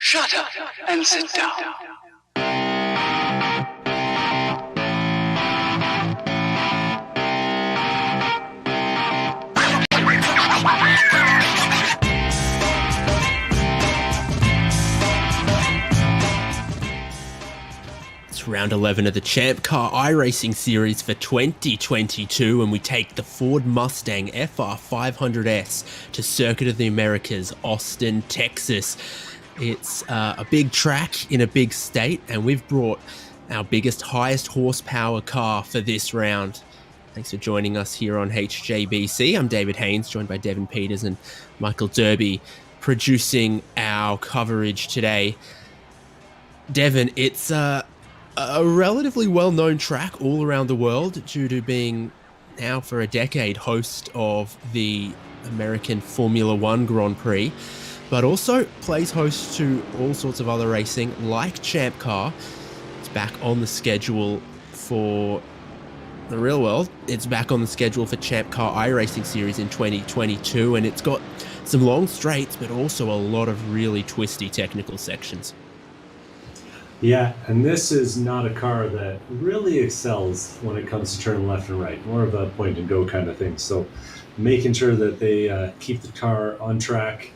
Shut up and sit down. It's round 11 of the ChampCar iRacing series for 2022, and we take the Ford Mustang FR500S to Circuit of the Americas, Austin, Texas. It's a big track in a big state, and we've brought our biggest, highest horsepower car for this round. Thanks for joining us here on HJBC. I'm David Haynes, joined by Devin Peters and Michael Derby, producing our coverage today. Devin, it's a relatively well-known track all around the world due to being now for a decade host of the American Formula One Grand Prix, but also plays host to all sorts of other racing like ChampCar. It's back on the schedule for the real world. It's back on the schedule for ChampCar iRacing series in 2022, and it's got some long straights, but also a lot of really twisty technical sections. Yeah, and this is not a car that really excels when it comes to turning left and right, more of a point and go kind of thing. So making sure that they keep the car on track,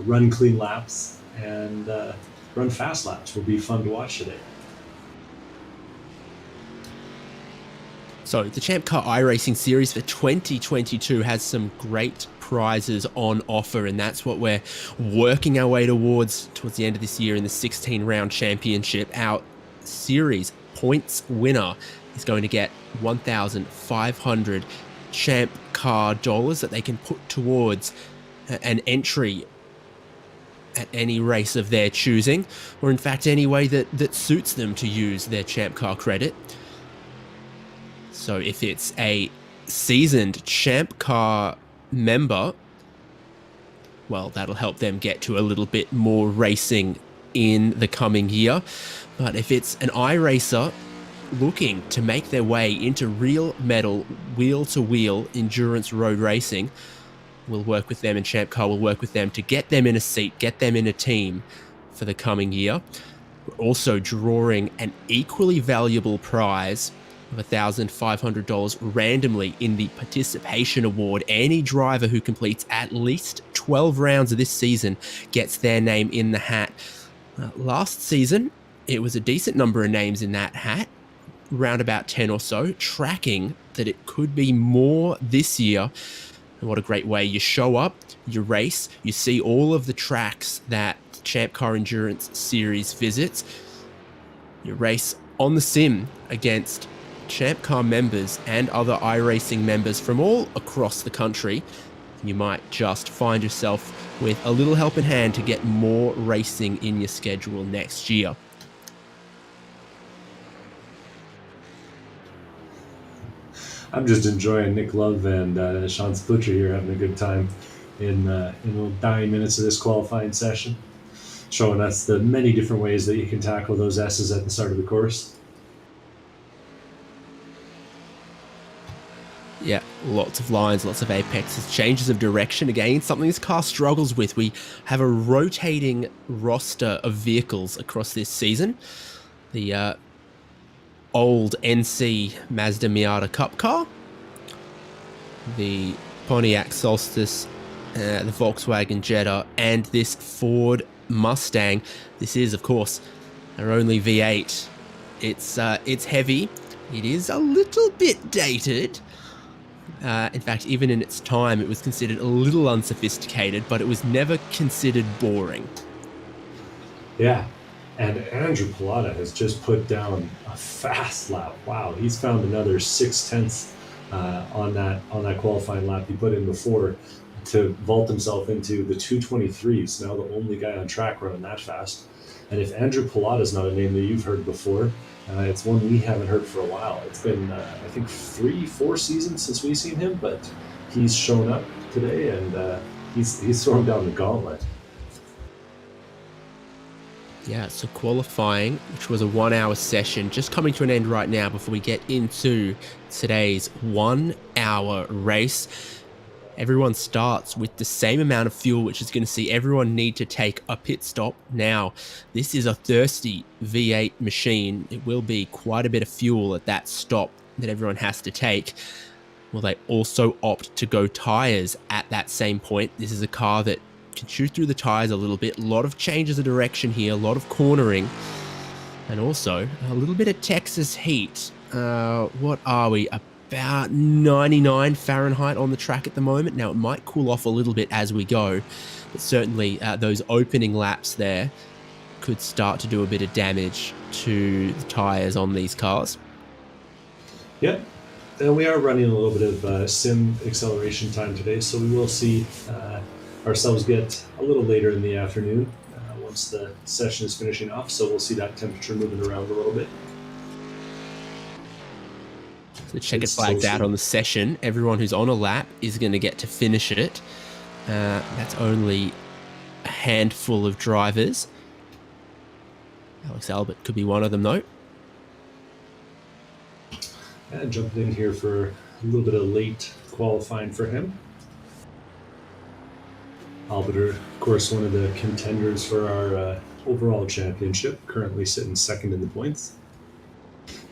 run clean laps, and run fast laps will be fun to watch today. So the ChampCar iRacing series for 2022 has some great prizes on offer, and that's what we're working our way towards the end of this year in the 16-round championship. Our series points winner is going to get 1,500 ChampCar dollars that they can put towards an entry at any race of their choosing, or in fact any way that suits them to use their ChampCar credit. So if it's a seasoned ChampCar member, well, that'll help them get to a little bit more racing in the coming year. But if it's an iRacer looking to make their way into real metal, wheel-to-wheel endurance road racing, we'll work with them, and ChampCar will work with them to get them in a seat, get them in a team for the coming year. We're also drawing an equally valuable prize of $1,500 randomly in the participation award. Any driver who completes at least 12 rounds of this season gets their name in the hat. Last season, it was a decent number of names in that hat, around about 10 or so, tracking that it could be more this year. And what a great way. You show up, you race, you see all of the tracks that ChampCar Endurance Series visits. You race on the sim against ChampCar members and other iRacing members from all across the country. You might just find yourself with a little help in hand to get more racing in your schedule next year. I'm just enjoying Nick Love and Sean Splucher here having a good time in the dying minutes of this qualifying session, showing us the many different ways that you can tackle those S's at the start of the course. Yeah, lots of lines, lots of apexes, changes of direction. Again, something this car struggles with. We have a rotating roster of vehicles across this season. The old NC Mazda Miata Cup car, the Pontiac Solstice, the Volkswagen Jetta, and this Ford Mustang. This is, of course, our only V8. It's heavy. It is a little bit dated. In fact, even in its time, it was considered a little unsophisticated, but it was never considered boring. Yeah, and Andrew Pilata has just put down a fast lap. Wow, he's found another 6/10 on that qualifying lap he put in before to vault himself into the 223s. Now the only guy on track running that fast. And if Andrew Pilata is not a name that you've heard before, it's one we haven't heard for a while. It's been, I think, 3-4 seasons since we've seen him, but he's shown up today, and he's thrown down the gauntlet. Yeah, so qualifying, which was a 1-hour session, just coming to an end right now before we get into today's 1-hour race. Everyone starts with the same amount of fuel, which is going to see everyone need to take a pit stop. Now, this is a thirsty V8 machine. It will be quite a bit of fuel at that stop that everyone has to take. Will they also opt to go tires at that same point? This is a car that can shoot through the tires a little bit. A lot of changes of direction here, a lot of cornering, and also a little bit of Texas heat. What are we? About 99 Fahrenheit on the track at the moment. Now, it might cool off a little bit as we go, but certainly those opening laps there could start to do a bit of damage to the tires on these cars. Yep. And we are running a little bit of sim acceleration time today, so we will see ourselves get a little later in the afternoon once the session is finishing off, so we'll see that temperature moving around a little bit. The checkered flag's out on the session. Everyone who's on a lap is going to get to finish it. That's only a handful of drivers. Alex Albert could be one of them, though. And jumping in here for a little bit of late qualifying for him. Albert, of course, one of the contenders for our overall championship, currently sitting second in the points,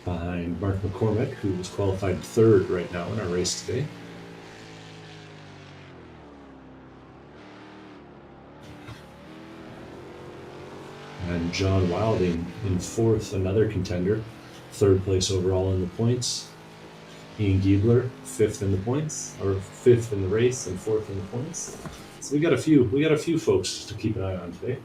behind Mark McCormick, who was qualified third right now in our race today. And John Wilding in fourth, another contender, third place overall in the points. Ian Giebler, fifth in the points, or fifth in the race and fourth in the points. So we got a few folks to keep an eye on today.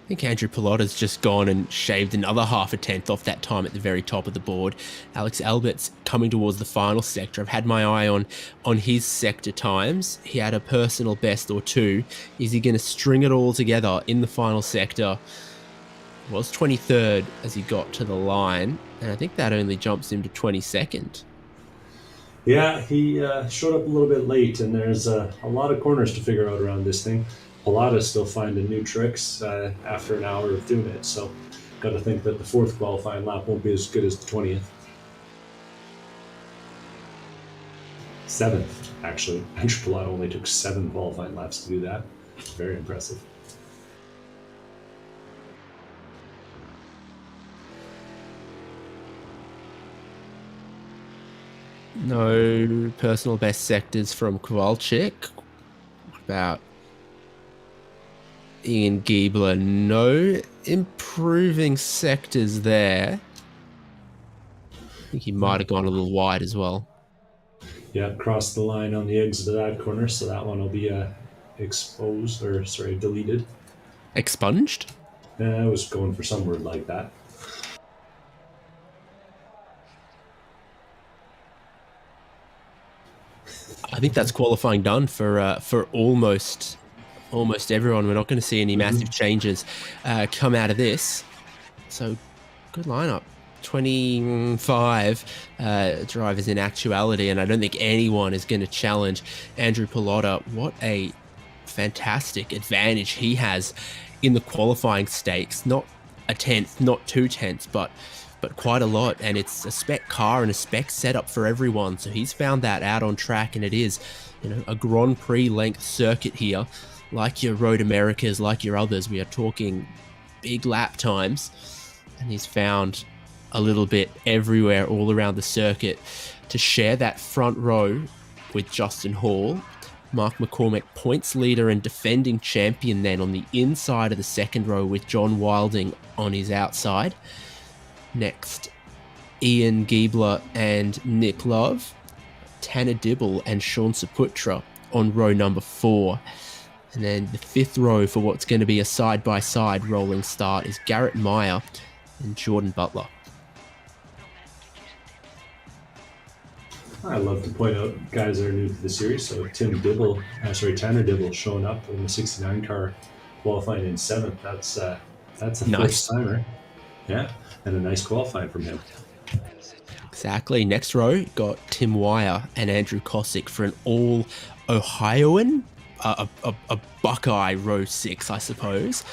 I think Andrew Pilotta's just gone and shaved another half a tenth off that time at the very top of the board. Alex Albert's coming towards the final sector. I've had my eye on his sector times. He had a personal best or two. Is he going to string it all together in the final sector? Was 23rd as he got to the line, and I think that only jumps him to 22nd. Yeah, he showed up a little bit late, and there's a lot of corners to figure out around this thing. Pilotta's still finding new tricks after an hour of doing it, so got to think that the fourth qualifying lap won't be as good as the 20th. 7th, actually. Andrew Pilotta only took 7 qualifying laps to do that. Very impressive. No personal best sectors from Kowalczyk. What about Ian Giebler? No improving sectors there. I think he might have gone a little wide as well. Yeah, crossed the line on the exit of that corner, so that one will be deleted. Expunged? I was going for some word like that. I think that's qualifying done for almost everyone. We're not going to see any massive changes come out of this. So good lineup. 25 drivers in actuality, and I don't think anyone is going to challenge Andrew Pilotta. What a fantastic advantage he has in the qualifying stakes. Not a tenth, not 2 tenths, but quite a lot, and it's a spec car and a spec setup for everyone. So he's found that out on track, and it is, a Grand Prix length circuit here, like your Road Americas, like your others. We are talking big lap times, and he's found a little bit everywhere all around the circuit to share that front row with Justin Hall. Mark McCormick, points leader and defending champion, then on the inside of the second row with John Wilding on his outside. Next, Ian Giebler and Nick Love, Tanner Dibble and Sean Saputra on row number 4. And then the fifth row for what's going to be a side-by-side rolling start is Garrett Meyer and Jordan Butler. I love to point out guys that are new to the series. So Tanner Dibble showing up in the 69 car, qualifying in 7th. That's a nice first timer. Yeah, and a nice qualifying from him. Exactly. Next row, got Tim Wire and Andrew Kosick for an all-Ohioan, a Buckeye row 6, I suppose.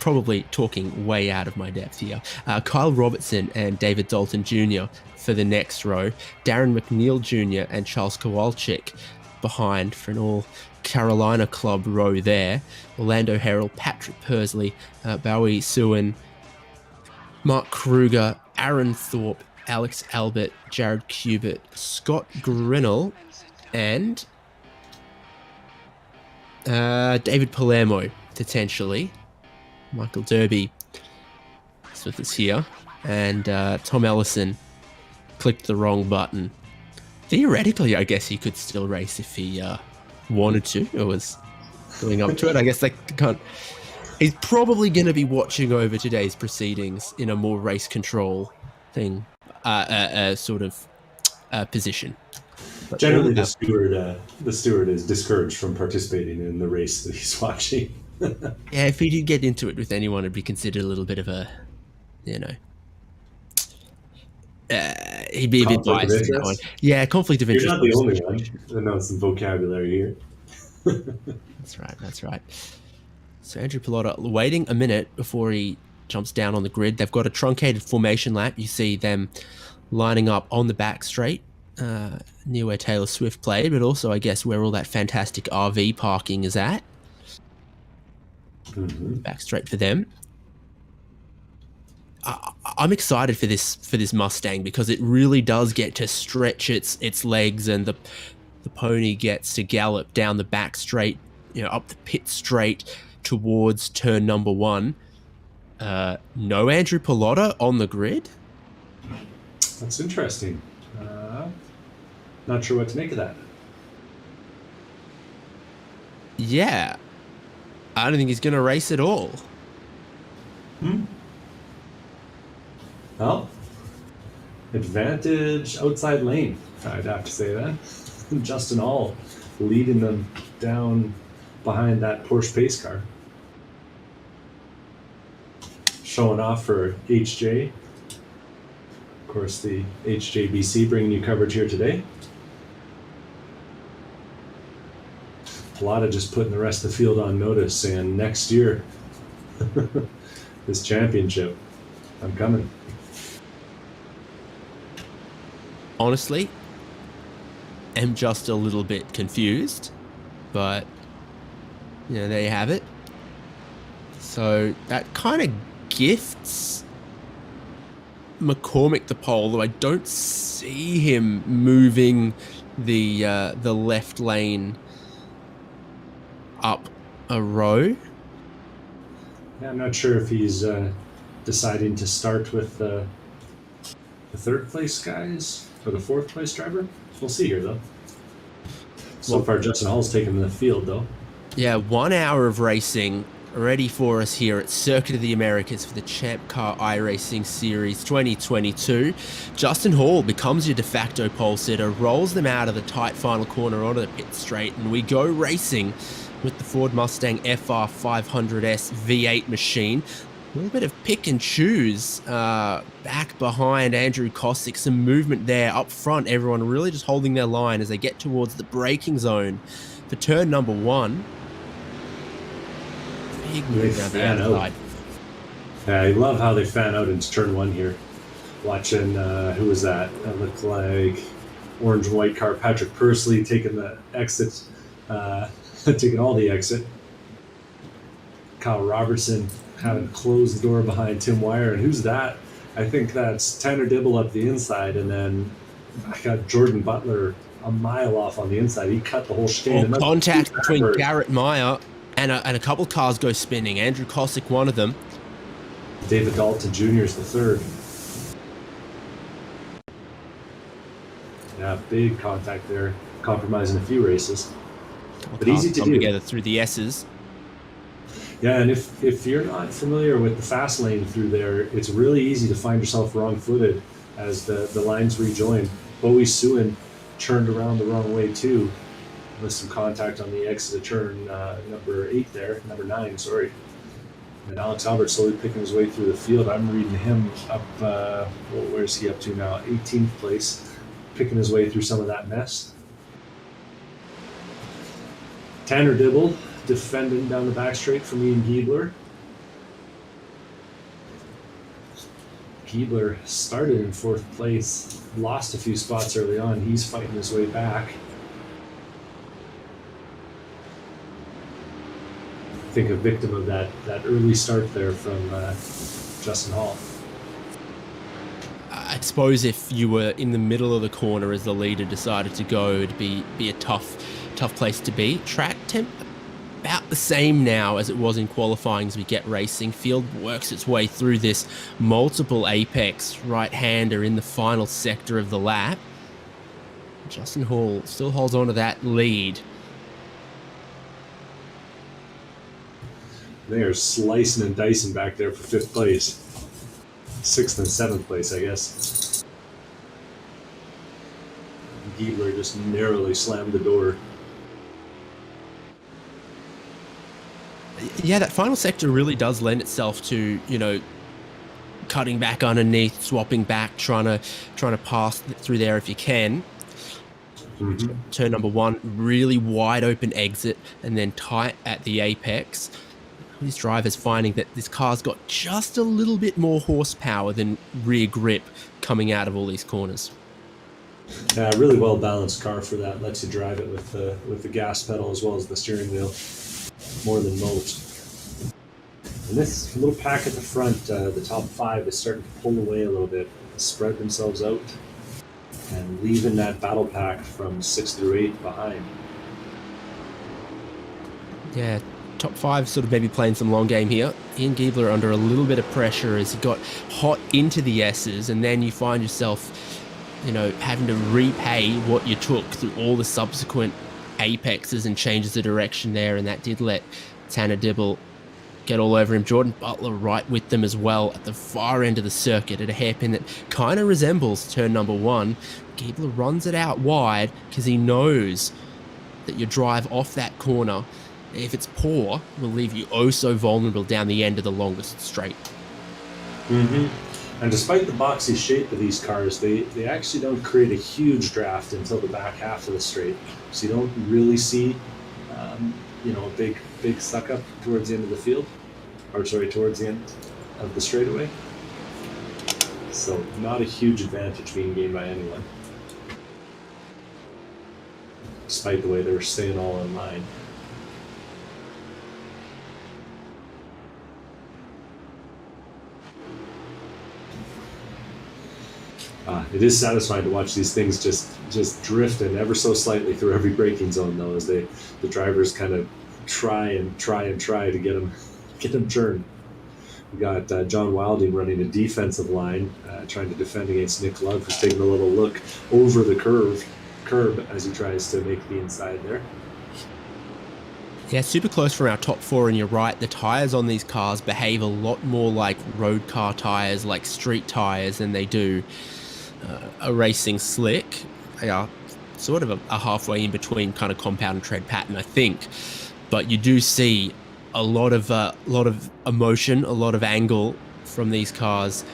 probably talking way out of my depth here. Kyle Robertson and David Dalton Jr. for the next row. Darren McNeil Jr. and Charles Kowalczyk behind for an all Carolina club row there. Orlando Herald, Patrick Pursley, Bowie Sewin, Mark Kruger, Aaron Thorpe, Alex Albert, Jared Kubert, Scott Grinnell, and David Palermo, potentially. Michael Derby is with us here. And Tom Ellison clicked the wrong button. Theoretically, I guess he could still race if he wanted to, or was going up to it. I guess they can't. He's probably going to be watching over today's proceedings in a more race control thing, sort of position. But generally, the steward is discouraged from participating in the race that he's watching. Yeah, if he did get into it with anyone, it'd be considered a little bit of a, he'd be a bit biased in that one. Yeah, conflict of interest. You're not the only one. I know some vocabulary here. That's right. So Andrew Pilota waiting a minute before he jumps down on the grid. They've got a truncated formation lap. You see them lining up on the back straight, near where Taylor Swift played, but also, I guess, where all that fantastic RV parking is at. Mm-hmm. Back straight for them. I'm excited for this Mustang because it really does get to stretch its legs, and the pony gets to gallop down the back straight, up the pit straight towards turn number 1. No Andrew Pilota on the grid. That's interesting. Not sure what to make of that. Yeah. I don't think he's going to race at all. Well, advantage outside lane, I'd have to say that. Justin Hall leading them down behind that Porsche pace car. Showing off for HJ. Of course, the HJBC bringing you coverage here today. A lot of just putting the rest of the field on notice, saying next year, this championship, I'm coming. Honestly, I'm just a little bit confused, but there you have it. So that kind of gifts McCormick the pole, though I don't see him moving the left lane up a row. Yeah, I'm not sure if he's deciding to start with the third place guys or the fourth place driver. We'll see here, though. So far, Justin Hall's taken the field, though. Yeah, 1 hour of racing ready for us here at Circuit of the Americas for the ChampCar iRacing Series 2022. Justin Hall becomes your de facto pole sitter, rolls them out of the tight final corner onto the pit straight, and we go racing with the Ford Mustang FR 500S V8 machine. A little bit of pick and choose back behind Andrew Kosick. Some movement there up front. Everyone really just holding their line as they get towards the braking zone for turn number 1. Big move down the outside. Yeah, I love how they fan out into turn 1 here. Watching, who was that? That looked like orange and white car. Patrick Pursley taking the exit, taking all the exit. Kyle Robertson having closed the door behind Tim Wire. And who's that? I think that's Tanner Dibble up the inside, and then I got Jordan Butler a mile off on the inside. He cut the whole chicane. Contact between Garrett Meyer and a couple cars go spinning. Andrew Kosick, one of them. David Dalton Jr. is the third. Yeah, big contact there, compromising a few races. But easy to do. Together through the S's. Yeah, and if you're not familiar with the fast lane through there, it's really easy to find yourself wrong-footed as the lines rejoin. Bowie Sewin turned around the wrong way too, with some contact on the exit of turn number 9, sorry. And Alex Albert slowly picking his way through the field. I'm reading him up, where's he up to now? 18th place, picking his way through some of that mess. Tanner Dibble defending down the back straight from Ian Giebler. Giebler started in 4th place, lost a few spots early on. He's fighting his way back. I think a victim of that early start there from Justin Hall. I suppose if you were in the middle of the corner as the leader decided to go, it'd be a tough place to be. Track temp about the same now as it was in qualifying as we get racing. Field works its way through this. Multiple apex right-hander in the final sector of the lap. Justin Hall still holds on to that lead. They're slicing and dicing back there for 5th place. 6th and 7th place, I guess. Giebler just narrowly slammed the door. Yeah, that final sector really does lend itself to, cutting back underneath, swapping back, trying to pass through there if you can. Mm-hmm. Turn number 1, really wide open exit, and then tight at the apex. These drivers finding that this car's got just a little bit more horsepower than rear grip coming out of all these corners. Yeah, really well balanced car for that. Lets you drive it with the gas pedal as well as the steering wheel, more than most. And this little pack at the front, the top 5, is starting to pull away a little bit, spread themselves out, and leaving that battle pack from 6 through 8 behind. Yeah, top 5 sort of maybe playing some long game here. Ian Giebler under a little bit of pressure as he got hot into the S's, and then you find yourself, having to repay what you took through all the subsequent apexes and changes of direction there, and that did let Tanner Dibble get all over him. Jordan Butler right with them as well at the far end of the circuit at a hairpin that kind of resembles turn number 1. Giebler runs it out wide because he knows that your drive off that corner, if it's poor, will leave you oh so vulnerable down the end of the longest straight. Mm-hmm. And despite the boxy shape of these cars, they actually don't create a huge draft until the back half of the straight. So you don't really see, a big suck up towards the end of the field, towards the end of the straightaway. So not a huge advantage being gained by anyone, despite the way they're staying all in line. It is satisfying to watch these things just drifting ever so slightly through every braking zone, though, as the drivers kind of try to get them turned. We got John Wilding running a defensive line, trying to defend against Nick Love, who's taking a little look over the curb as he tries to make the inside there. Yeah, super close from our top 4, and you're right, the tyres on these cars behave a lot more like road car tyres, like street tyres, than they do a racing slick. They are sort of a halfway in between kind of compound and tread pattern, I think. But you do see a lot of emotion, a lot of angle from these cars,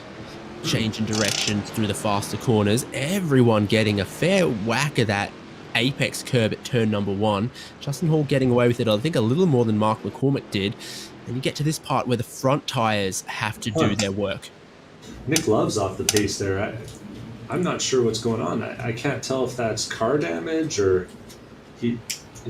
change in direction through the faster corners. Everyone getting a fair whack of that apex curb at turn number 1. Justin Hall getting away with it, I think, a little more than Mark McCormick did. And you get to this part where the front tyres have to do their work. Nick Love's off the pace there. I'm not sure what's going on. I can't tell if that's car damage or it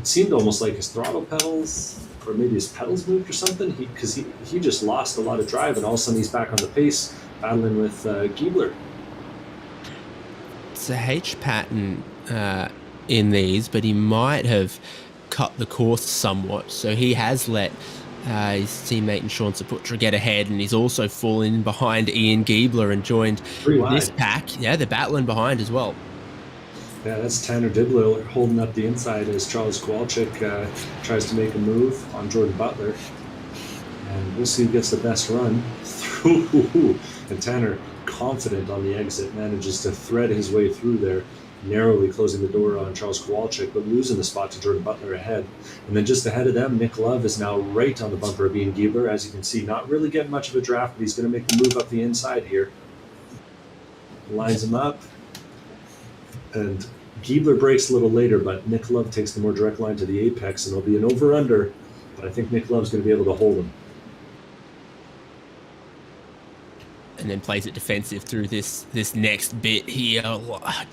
seemed almost like his throttle pedals, or maybe his pedals moved or something, because he just lost a lot of drive, and all of a sudden he's back on the pace battling with Giebler. It's a H pattern in these, but he might have cut the course somewhat, so he has let his teammate and Sean Saputra get ahead, and he's also fallen in behind Ian Giebler and joined this pack. Yeah, they're battling behind as well. Yeah, that's Tanner Dibble holding up the inside as Charles Kowalczyk tries to make a move on Jordan Butler. And we'll see who gets the best run through. And Tanner, confident on the exit, manages to thread his way through there, narrowly closing the door on Charles Kowalczyk, but losing the spot to Jordan Butler ahead. And then just ahead of them, Nick Love is now right on the bumper of Ian Giebler. As you can see, not really getting much of a draft, but he's going to make the move up the inside here. Lines him up. And Giebler breaks a little later, but Nick Love takes the more direct line to the apex, and it'll be an over-under, but I think Nick Love's going to be able to hold him. and then plays it defensive through this next bit here.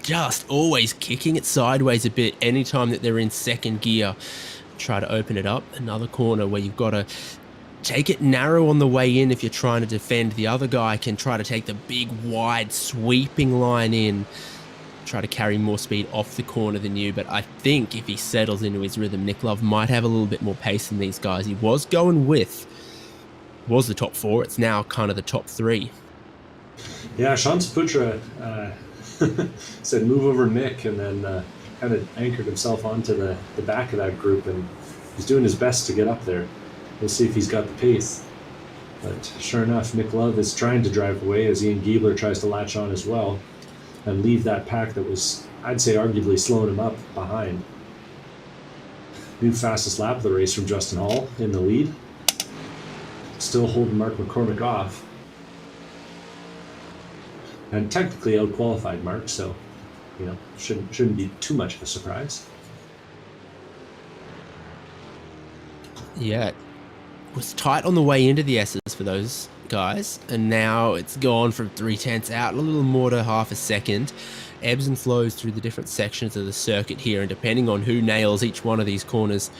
Just always kicking it sideways a bit anytime that they're in second gear. Try to open it up. Another corner where you've got to take it narrow on the way in if you're trying to defend. The other guy can try to take the big, wide, sweeping line in, try to carry more speed off the corner than you. But I think if he settles into his rhythm, Nick Love might have a little bit more pace than these guys. He was going with, was the top 4. It's now kind of the top 3. Yeah, Sean Saputra said move over Nick, and then kind of anchored himself onto the back of that group, and he's doing his best to get up there. We'll see if he's got the pace. But sure enough, Nick Love is trying to drive away as Ian Giebler tries to latch on as well and leave that pack that was, I'd say, arguably slowing him up behind. New fastest lap of the race from Justin Hall in the lead. Still holding Mark McCormick off. And technically out-qualified Mark, so, you know, shouldn't be too much of a surprise. Yeah, it was tight on the way into the S's for those guys, and now it's gone from 3/10 out, a little more to half a second. Ebbs and flows through the different sections of the circuit here, and depending on who nails each one of these corners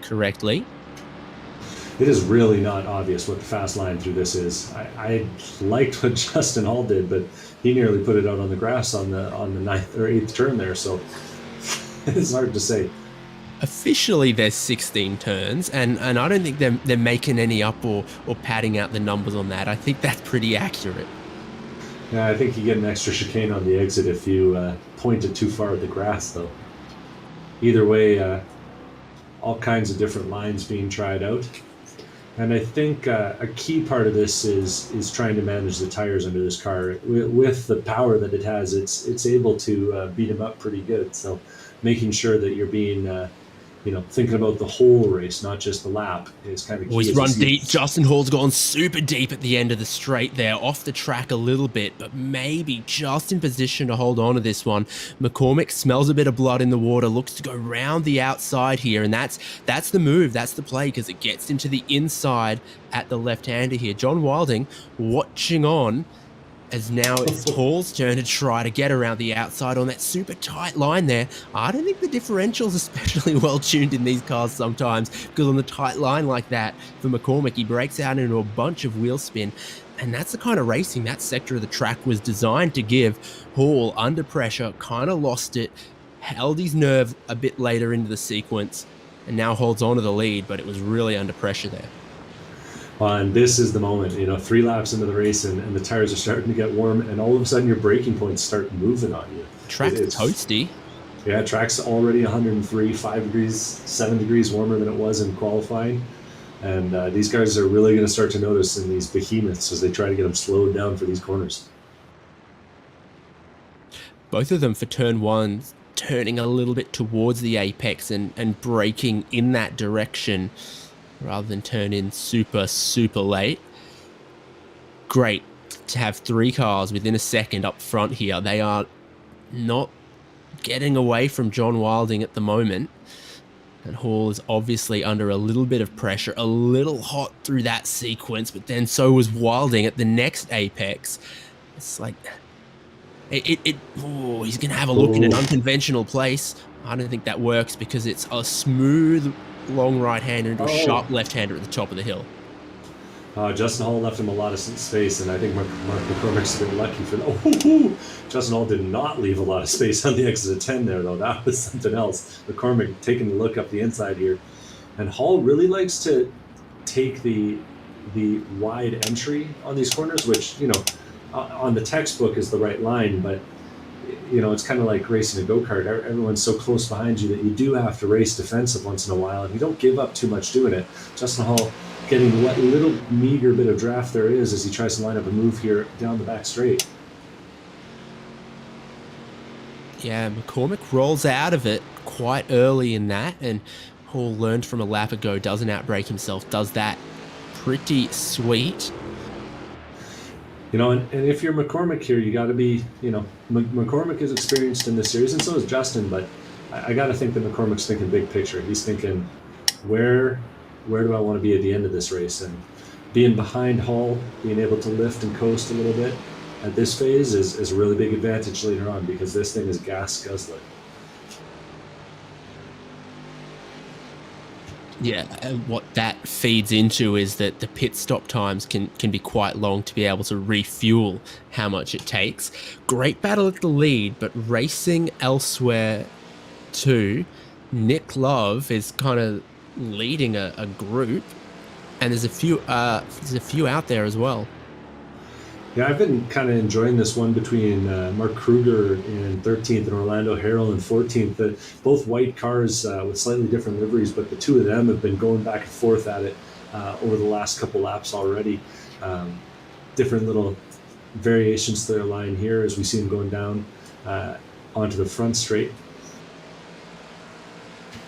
correctly. It is really not obvious what the fast line through this is. I liked what Justin Hall did, but he nearly put it out on the grass on the 9th or 8th turn there, so it's hard to say. Officially, there's 16 turns, and I don't think they're making any up or padding out the numbers on that. I think that's pretty accurate. Yeah, I think you get an extra chicane on the exit if you point it too far at the grass, though. Either way, all kinds of different lines being tried out. And I think a key part of this is trying to manage the tires under this car. With the power that it has, it's able to beat them up pretty good. So making sure that you're being thinking about the whole race, not just the lap, is kind of key. Always run deep. Justin Hall's gone super deep at the end of the straight there, off the track a little bit, but maybe just in position to hold on to this one. McCormick smells a bit of blood in the water, looks to go round the outside here, and that's the move, that's the play, because it gets into the inside at the left-hander here. John Wilding watching on, as now it's Hall's turn to try to get around the outside on that super tight line there. I don't think the differential's especially well tuned in these cars sometimes, because on the tight line like that for McCormick, he breaks out into a bunch of wheel spin. And that's the kind of racing that sector of the track was designed to give. Hall, under pressure, kind of lost it, held his nerve a bit later into the sequence, and now holds on to the lead, but it was really under pressure there. And this is the moment, 3 laps into the race and the tires are starting to get warm, and all of a sudden your braking points start moving on you. Track's toasty. Yeah, track's already 103, 5 degrees, 7 degrees warmer than it was in qualifying. And these guys are really going to start to notice in these behemoths as they try to get them slowed down for these corners. Both of them for turn 1, turning a little bit towards the apex and braking in that direction, rather than turn in super, super late. Great to have 3 cars within a second up front here. They are not getting away from John Wilding at the moment. And Hall is obviously under a little bit of pressure, a little hot through that sequence, but then so was Wilding at the next apex. It's like, he's going to have a look in an unconventional place. I don't think that works because it's a smooth long right-hander into a sharp left-hander at the top of the hill. Justin Hall left him a lot of space, and I think Mark McCormick's a bit lucky for that. Justin Hall did not leave a lot of space on the exit of 10 there, though. That was something else. McCormick taking a look up the inside here. And Hall really likes to take the wide entry on these corners, which, on the textbook is the right line, but it's kind of like racing a go-kart. Everyone's so close behind you that you do have to race defensive once in a while, and you don't give up too much doing it. Justin Hall getting what little meager bit of draft there is as he tries to line up a move here down the back straight. Yeah, McCormick rolls out of it quite early in that, and Hall learned from a lap ago, doesn't outbrake himself, does that pretty sweet. And if you're McCormick here, you got to be, McCormick is experienced in this series, and so is Justin, but I got to think that McCormick's thinking big picture. He's thinking, where do I want to be at the end of this race? And being behind Hall, being able to lift and coast a little bit at this phase is a really big advantage later on, because this thing is gas guzzling. Yeah, and what that feeds into is that the pit stop times can be quite long to be able to refuel how much it takes. Great battle at the lead, but racing elsewhere too. Nick Love is kind of leading a group, and there's a few out there as well. Yeah, I've been kind of enjoying this one between Mark Kruger in 13th and Orlando Harrell in 14th. Both white cars with slightly different liveries, but the two of them have been going back and forth at it over the last couple laps already. Different little variations to their line here as we see them going down onto the front straight.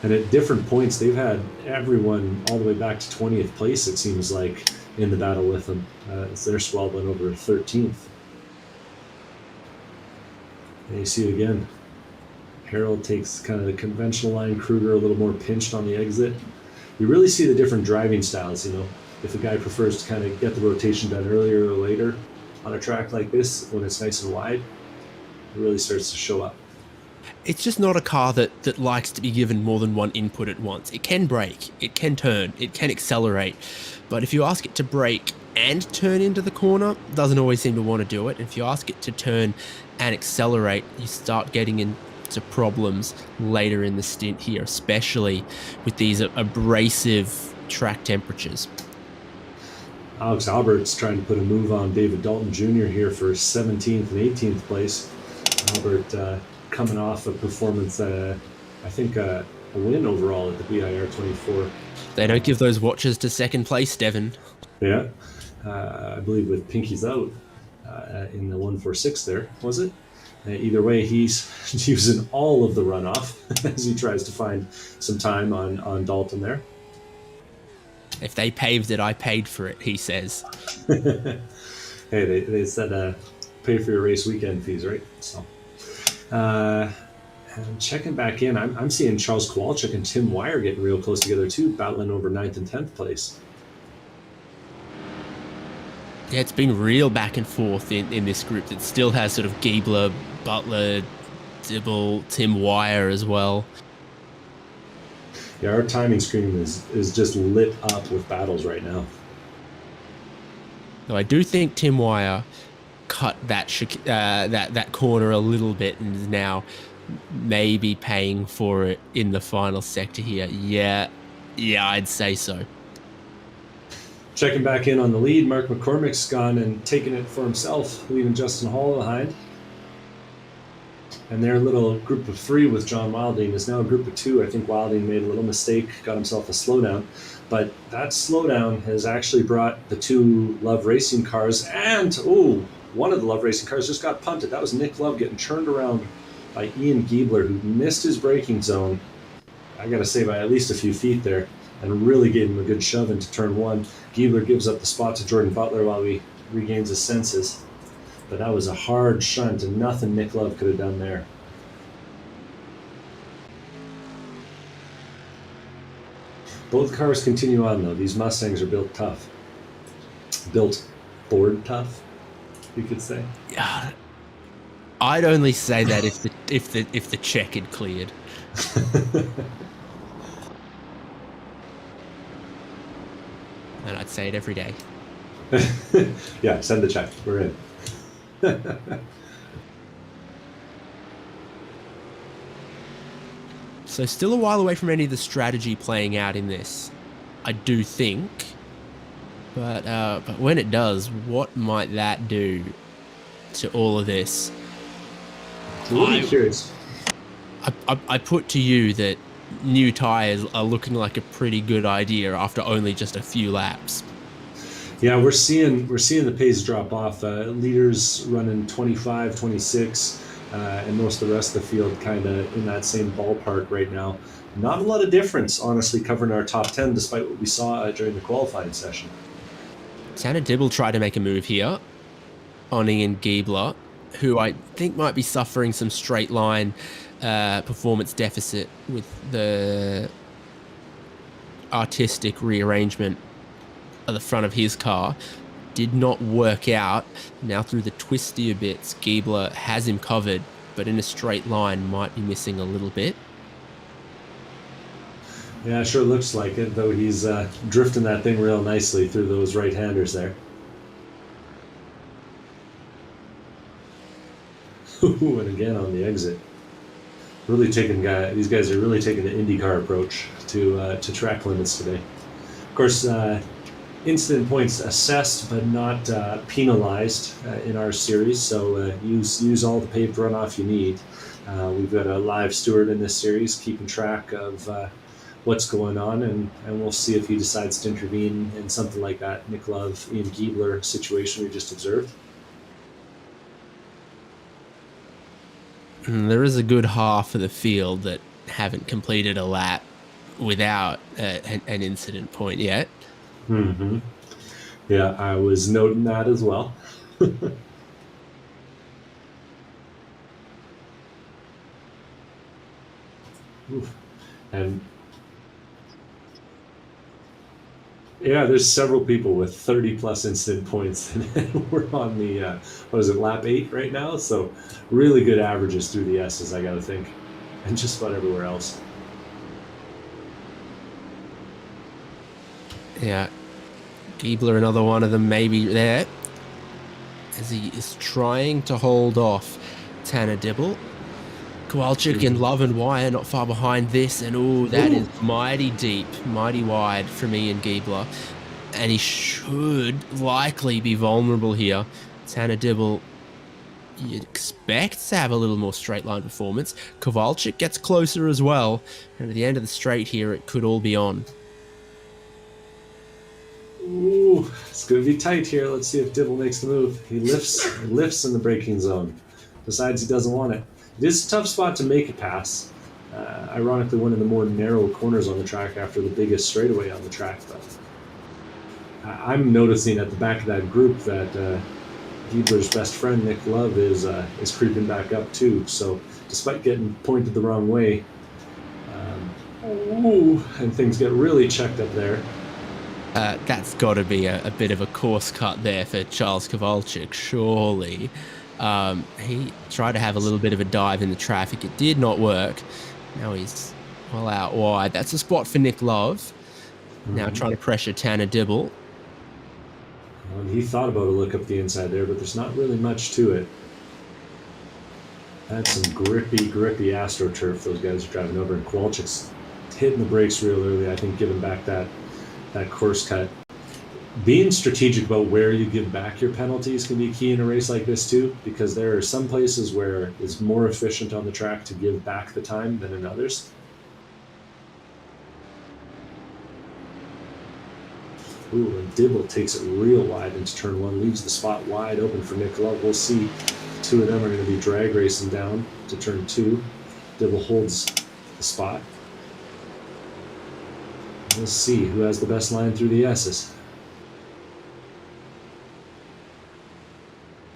And at different points, they've had everyone all the way back to 20th place, it seems like, in the battle with them, as they're swallowing over 13th. And you see it again. Harold takes kind of the conventional line, Kruger a little more pinched on the exit. You really see the different driving styles, you know. If a guy prefers to kind of get the rotation done earlier or later on a track like this, when it's nice and wide, it really starts to show up. It's just not a car that likes to be given more than one input at once. It can brake, it can turn, it can accelerate, but if you ask it to brake and turn into the corner, it doesn't always seem to want to do it. If you ask it to turn and accelerate, you start getting into problems later in the stint here, especially with these abrasive track temperatures. Alex Albert's trying to put a move on David Dalton Jr. here for 17th and 18th place. Albert coming off a performance, I think a win overall at the BIR 24. They don't give those watches to second place, Devon. Yeah, I believe with Pinky's out in the 146 there, was it? Either way, he's using all of the runoff as he tries to find some time on Dalton there. If they paved it, I paid for it, he says. Hey, they said pay for your race weekend fees, right? So. And checking back in, I'm seeing Charles Kowalczyk and Tim Wire getting real close together too, battling over 9th and 10th place. Yeah, it's been real back and forth in this group that still has sort of Giebler, Butler, Dibble, Tim Wire as well. Yeah, our timing screen is just lit up with battles right now. So I do think Tim Wire cut that corner a little bit and is now maybe paying for it in the final sector here. Yeah, I'd say so. Checking back in on the lead, Mark McCormick's gone and taken it for himself, leaving Justin Hall behind. And their little group of three with John Wilding is now a group of two. I think Wilding made a little mistake, got himself a slowdown. But that slowdown has actually brought the two Love Racing cars, and one of the Love Racing cars just got punted. That was Nick Love getting turned around by Ian Giebler, who missed his braking zone, I got to say, by at least a few feet there, and really gave him a good shove into turn one. Giebler gives up the spot to Jordan Butler while he regains his senses. But that was a hard shunt, and nothing Nick Love could have done there. Both cars continue on, though. These Mustangs are built tough. Built board tough, you could say. Yeah, I'd only say that if the check had cleared. And I'd say it every day. Yeah, send the check. We're in. So still a while away from any of the strategy playing out in this, I do think. But when it does, what might that do to all of this? I'm curious. I put to you that new tyres are looking like a pretty good idea after only just a few laps. Yeah, we're seeing the pace drop off. Leaders running 25, 26, and most of the rest of the field kind of in that same ballpark right now. Not a lot of difference, honestly, covering our top 10, despite what we saw during the qualifying session. Tanner Dibble tried to make a move here on Ian Giebler, who I think might be suffering some straight line performance deficit with the artistic rearrangement at the front of his car. Did not work out. Now through the twistier bits, Giebler has him covered, but in a straight line might be missing a little bit. Yeah, sure looks like it, though he's drifting that thing real nicely through those right-handers there. Ooh, and again on the exit. Really taking these guys are really taking the IndyCar approach to track limits today. Of course, incident points assessed but not penalized in our series, so use all the paved runoff you need. We've got a live steward in this series keeping track of what's going on, and we'll see if he decides to intervene in something like that Nick Love, Ian Giebler situation we just observed. There is a good half of the field that haven't completed a lap without an incident point yet. Mm-hmm. Yeah, I was noting that as well. And yeah, there's several people with 30 plus incident points, and we're on the lap 8 right now. So really good averages through the S's, I got to think, and just about everywhere else. Yeah, Giebler, another one of them, maybe there, as he is trying to hold off Tanner Dibble. Kowalczyk and Love and Wire not far behind this, and that is mighty deep, mighty wide from Ian Giebler, and he should likely be vulnerable here. Tanner Dibble, you'd expect to have a little more straight line performance. Kowalczyk gets closer as well, and at the end of the straight here, it could all be on. Ooh, it's going to be tight here. Let's see if Dibble makes the move. He lifts in the braking zone. Decides he doesn't want it. It is a tough spot to make a pass. Ironically, one of the more narrow corners on the track after the biggest straightaway on the track. But I'm noticing at the back of that group that Giebler's best friend, Nick Love, is creeping back up too. So despite getting pointed the wrong way, and things get really checked up there. That's got to be a bit of a course cut there for Charles Kowalczyk, surely. He tried to have a little bit of a dive in the traffic. It did not work. Now he's well out wide. That's a spot for Nick Love. Now trying to pressure Tanner Dibble. Well, he thought about a look up the inside there, but there's not really much to it. That's some grippy AstroTurf those guys are driving over, and Kowalczyk's hitting the brakes real early, I think, giving back that course cut. Being strategic about where you give back your penalties can be key in a race like this too, because there are some places where it's more efficient on the track to give back the time than in others. Ooh, and Dibble takes it real wide into turn 1, leaves the spot wide open for Nick Love. We'll see. Two of them are going to be drag racing down to turn 2. Dibble holds the spot. We'll see who has the best line through the S's.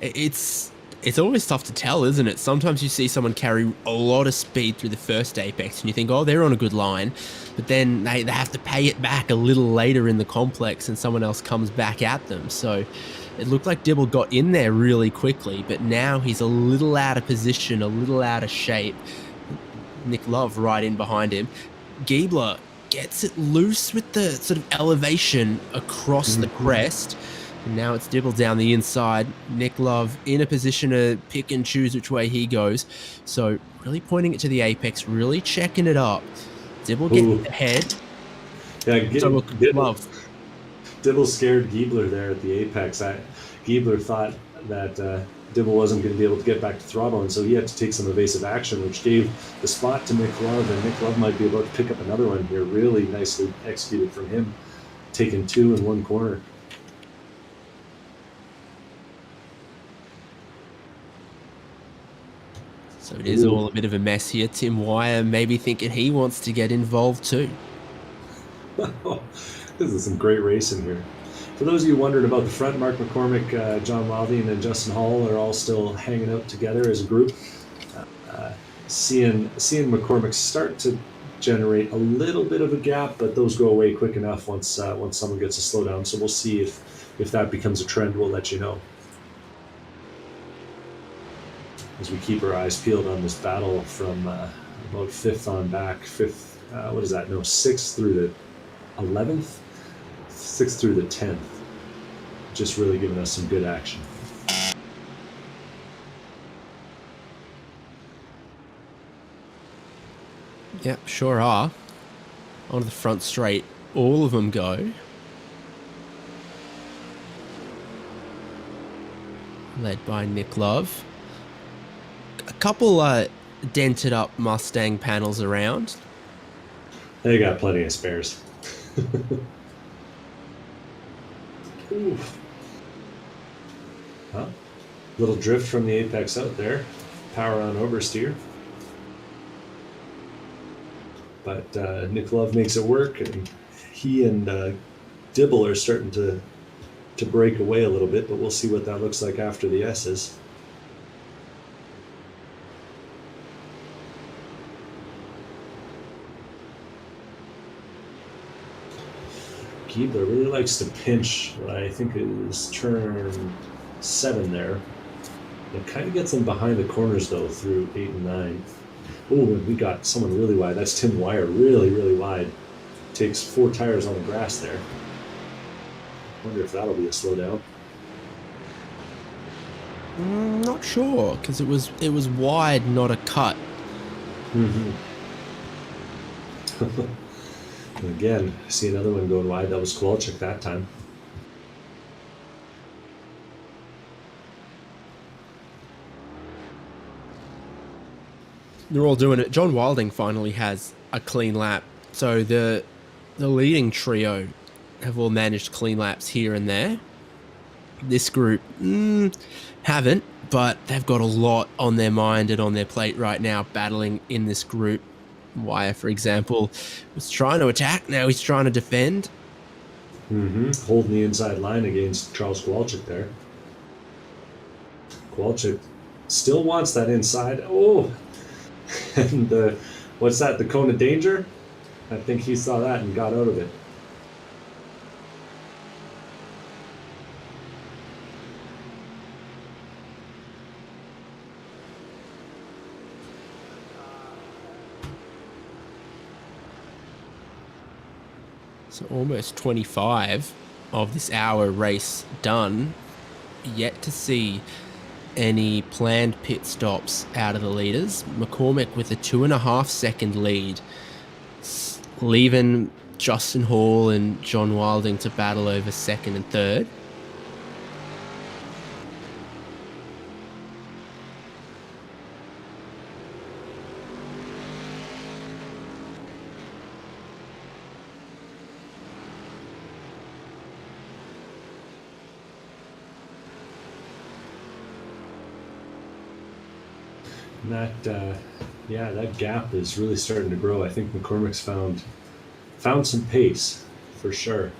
It's always tough to tell, isn't it? Sometimes you see someone carry a lot of speed through the first apex and you think, oh, they're on a good line, but then they have to pay it back a little later in the complex and someone else comes back at them. So it looked like Dibble got in there really quickly, but now he's a little out of position, a little out of shape. Nick Love right in behind him. Giebler gets it loose with the sort of elevation across the crest. And now it's Dibble down the inside. Nick Love in a position to pick and choose which way he goes. So really pointing it to the apex, really checking it up. Dibble gets ahead. Yeah, Love. Dibble scared Giebler there at the apex. Giebler thought that Dibble wasn't going to be able to get back to throttle, and so he had to take some evasive action, which gave the spot to Nick Love, and Nick Love might be about to pick up another one here. Really nicely executed from him, taking 2 in one corner. So it is all a bit of a mess here. Tim Wire maybe thinking he wants to get involved too. This is some great racing here. For those of you wondering about the front, Mark McCormick, John Wilding, and Justin Hall are all still hanging out together as a group. Seeing McCormick start to generate a little bit of a gap, but those go away quick enough once someone gets a slowdown. So we'll see if that becomes a trend. We'll let you know as we keep our eyes peeled on this battle from about 5th on back. 6th through the 11th, 6th through the 10th. Just really giving us some good action. Yep, sure are. Onto the front straight, all of them go. Led by Nick Love. A couple dented up Mustang panels around. They got plenty of spares. Oof. Huh? Little drift from the apex out there. Power on oversteer. But Nick Love makes it work, and he and Dibble are starting to break away a little bit, but we'll see what that looks like after the S's. Giebler really likes to pinch what I think is turn 7 there. It kind of gets him behind the corners, though, through 8 and 9. Oh, we got someone really wide. That's Tim Wire, really, really wide. Takes 4 tires on the grass there. Wonder if that'll be a slowdown. Not sure, because it was wide, not a cut. Mm-hmm. And again, I see another one going wide. That was Kowalczyk that time. They're all doing it. John Wilding finally has a clean lap. So the leading trio have all managed clean laps here and there. This group haven't, but they've got a lot on their mind and on their plate right now, battling in this group. Wire, for example, was trying to attack. Now he's trying to defend. Holding the inside line against Charles Kowalczyk there. Kowalczyk still wants that inside. Oh! And what's that? The cone of danger? I think he saw that and got out of it. So almost 25 of this hour race done. Yet to see any planned pit stops out of the leaders. McCormick with a 2.5 second lead, leaving Justin Hall and John Wilding to battle over 2nd and 3rd. And that gap is really starting to grow. I think McCormick's found some pace for sure.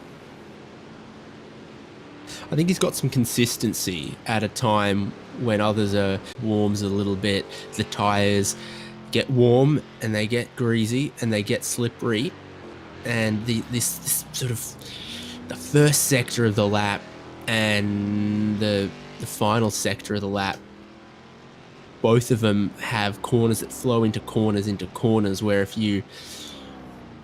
I think he's got some consistency at a time when others are warms a little bit. The tires get warm and they get greasy and they get slippery, and this sort of the first sector of the lap and the final sector of the lap, both of them have corners that flow into corners where if you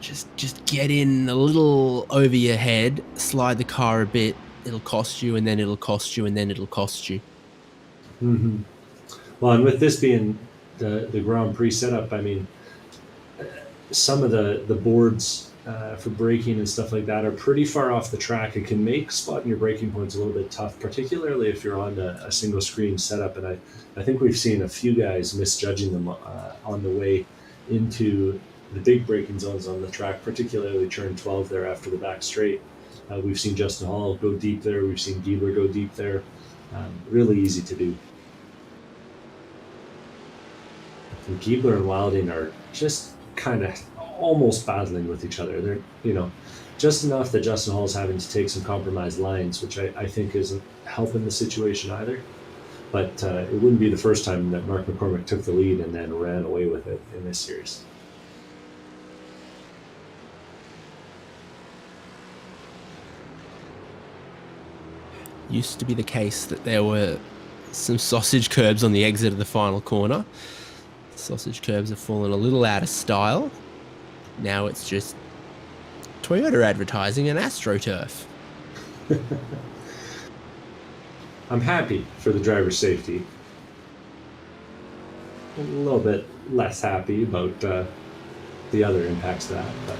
just get in a little over your head, slide the car a bit, it'll cost you, and then it'll cost you, and then it'll cost you. Well, and with this being the Grand Prix setup, I mean, some of the boards for braking and stuff like that are pretty far off the track. It can make spotting your braking points a little bit tough, particularly if you're on a single screen setup. And I think we've seen a few guys misjudging them on the way into the big braking zones on the track, particularly turn 12 there after the back straight. We've seen Justin Hall go deep there. We've seen Giebler go deep there. Really easy to do. And Giebler and Wilding are just kind of almost battling with each other. They're, just enough that Justin Hall's having to take some compromised lines, which I think isn't helping the situation either. But it wouldn't be the first time that Mark McCormick took the lead and then ran away with it in this series. used to be the case that there were some sausage curbs on the exit of the final corner. Sausage curbs have fallen a little out of style. Now it's just Toyota advertising and AstroTurf. I'm happy for the driver's safety. A little bit less happy about the other impacts of that, but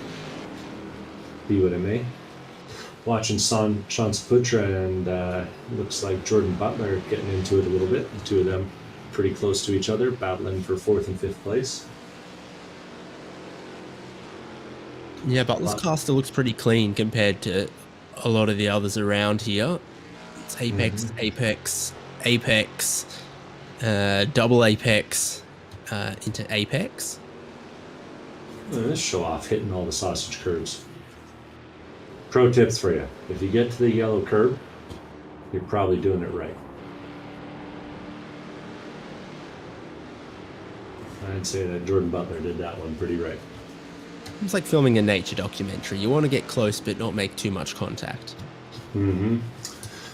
be what it may. Watching Sean Saputra and looks like Jordan Butler getting into it a little bit. The two of them pretty close to each other, battling for 4th and 5th place. Yeah, Butler's car still looks pretty clean compared to a lot of the others around here. It's Apex, Apex, Apex, double Apex, into Apex. Let's show off hitting all the sausage curves. Pro tips for you. If you get to the yellow curb, you're probably doing it right. I'd say that Jordan Butler did that one pretty right. It's like filming a nature documentary. You want to get close but not make too much contact. Mm-hmm.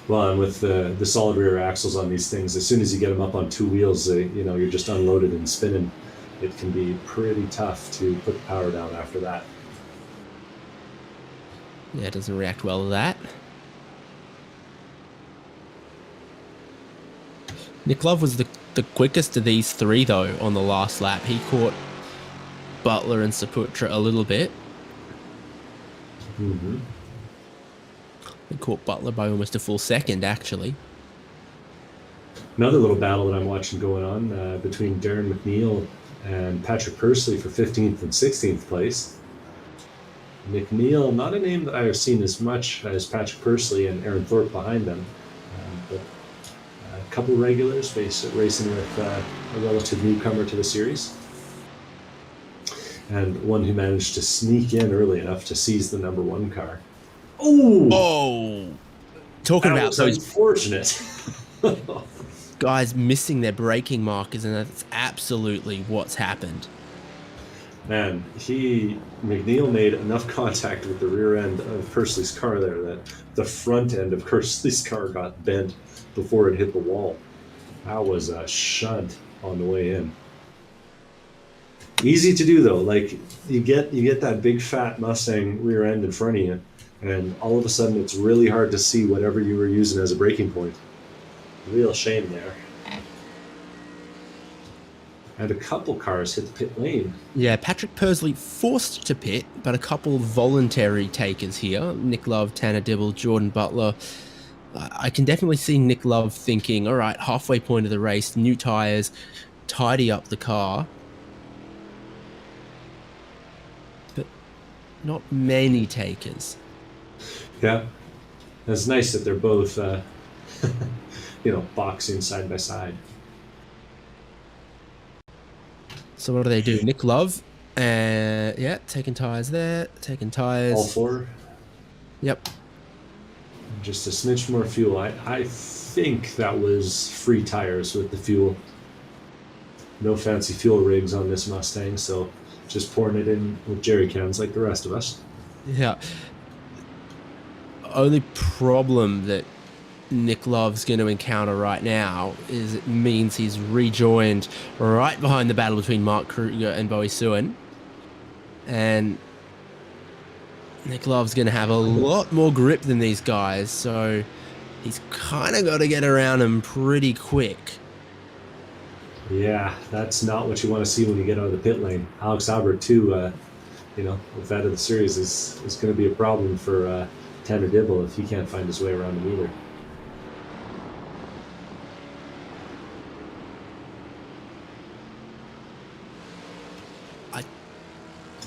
Well, and with the solid rear axles on these things, as soon as you get them up on two wheels, you're just unloaded and spinning. It can be pretty tough to put the power down after that. Yeah, it doesn't react well to that. Nick Love was the quickest of these three, though, on the last lap. He caught Butler and Saputra a little bit. Mm-hmm. He caught Butler by almost a full second, actually. Another little battle that I'm watching going on between Darren McNeil and Patrick Pursley for 15th and 16th place. McNeil, not a name that I have seen as much as Patrick Pursley and Aaron Thorpe behind them, but a couple regulars racing with a relative newcomer to the series, and one who managed to sneak in early enough to seize the number one car. Oh! Talking about those unfortunate guys missing their braking markers, and that's absolutely what's happened. Man, McNeil made enough contact with the rear end of Pursley's car there that the front end of Pursley's car got bent before it hit the wall. That was a shunt on the way in. Easy to do though. Like you get that big fat Mustang rear end in front of you, and all of a sudden it's really hard to see whatever you were using as a braking point. Real shame there. And a couple cars hit the pit lane. Yeah, Patrick Pursley forced to pit, but a couple voluntary takers here. Nick Love, Tanner Dibble, Jordan Butler. I can definitely see Nick Love thinking, all right, halfway point of the race, new tires, tidy up the car. But not many takers. Yeah. It's nice that they're both, boxing side by side. So what do they do? Nick Love, taking tires there, taking tires. All four? Yep. Just a smidge more fuel. I think that was free tires with the fuel. No fancy fuel rigs on this Mustang, so just pouring it in with jerry cans like the rest of us. Yeah. Only problem that Nick Love's going to encounter right now is it means he's rejoined right behind the battle between Mark Kruger and Bowie Suen. And Nick Love's going to have a lot more grip than these guys, so he's kind of got to get around them pretty quick. Yeah, that's not what you want to see when you get out of the pit lane. Alex Albert, too, with that of the series, is going to be a problem for Tanner Dibble if he can't find his way around him either.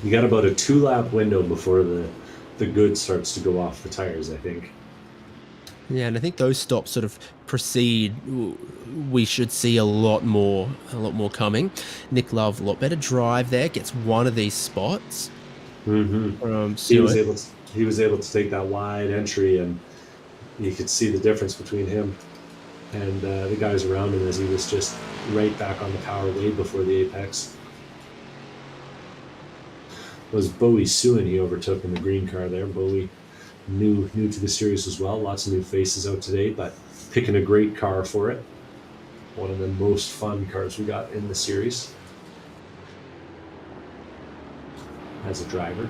You got about a 2-lap window before the good starts to go off the tires, I think. Yeah, and I think those stops sort of precede. We should see a lot more coming. Nick Love, a lot better drive there. Gets one of these spots. Mm-hmm. He was able to take that wide entry, and you could see the difference between him and the guys around him as he was just right back on the power way before the apex. Was Bowie Suen he overtook in the green car there. Bowie new to the series as well. Lots of new faces out today, but picking a great car for it. One of the most fun cars we got in the series as a driver.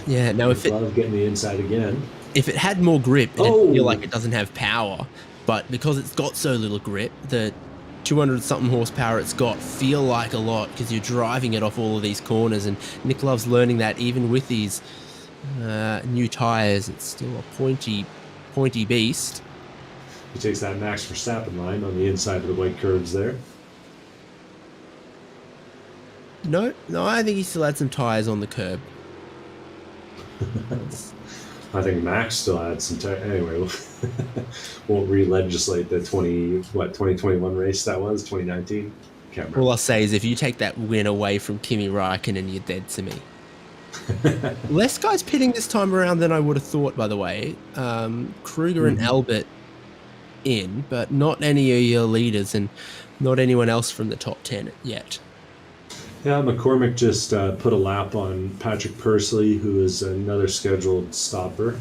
Yeah, now if Love getting the inside again. If it had more grip, it'd Oh! feel like it doesn't have power. But because it's got so little grip, the 200-something horsepower it's got feel like a lot because you're driving it off all of these corners. And Nick Love's learning that even with these new tires, it's still a pointy beast. He takes that Max Verstappen line on the inside of the white curves there. No, I think he still had some tires on the curb. I think Max still had some tires. Anyway, won't re-legislate the 2021 race that was, 2019? Can't remember. All I'll say is if you take that win away from Kimi Räikkönen, you're dead to me. Less guys pitting this time around than I would have thought, by the way. Kruger and Albert in, but not any of your leaders and not anyone else from the top 10 yet. Yeah, McCormick just put a lap on Patrick Pursley, who is another scheduled stopper.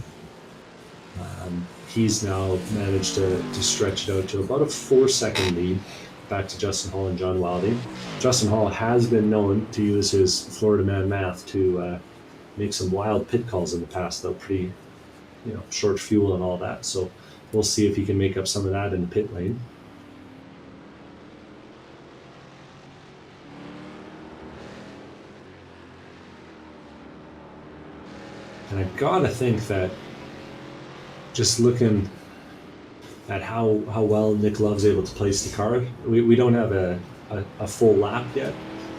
He's now managed to stretch it out to about a 4-second lead back to Justin Hall and John Wilding. Justin Hall has been known to use his Florida man math to make some wild pit calls in the past, though pretty, short fuel and all that. So we'll see if he can make up some of that in the pit lane. And I gotta think that just looking at how well Nick Love's able to place the car, we don't have a full lap yet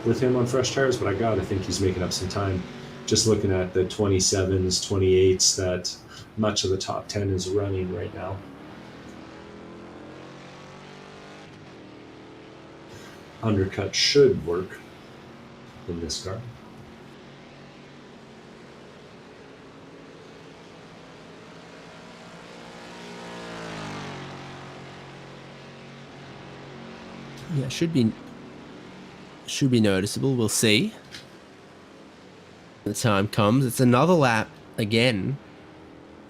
with him on fresh tires, but I gotta think he's making up some time. Just looking at the 27s, 28s that much of the top 10 is running right now. Undercut should work in this car. Yeah, should be noticeable. We'll see. The time comes. It's another lap again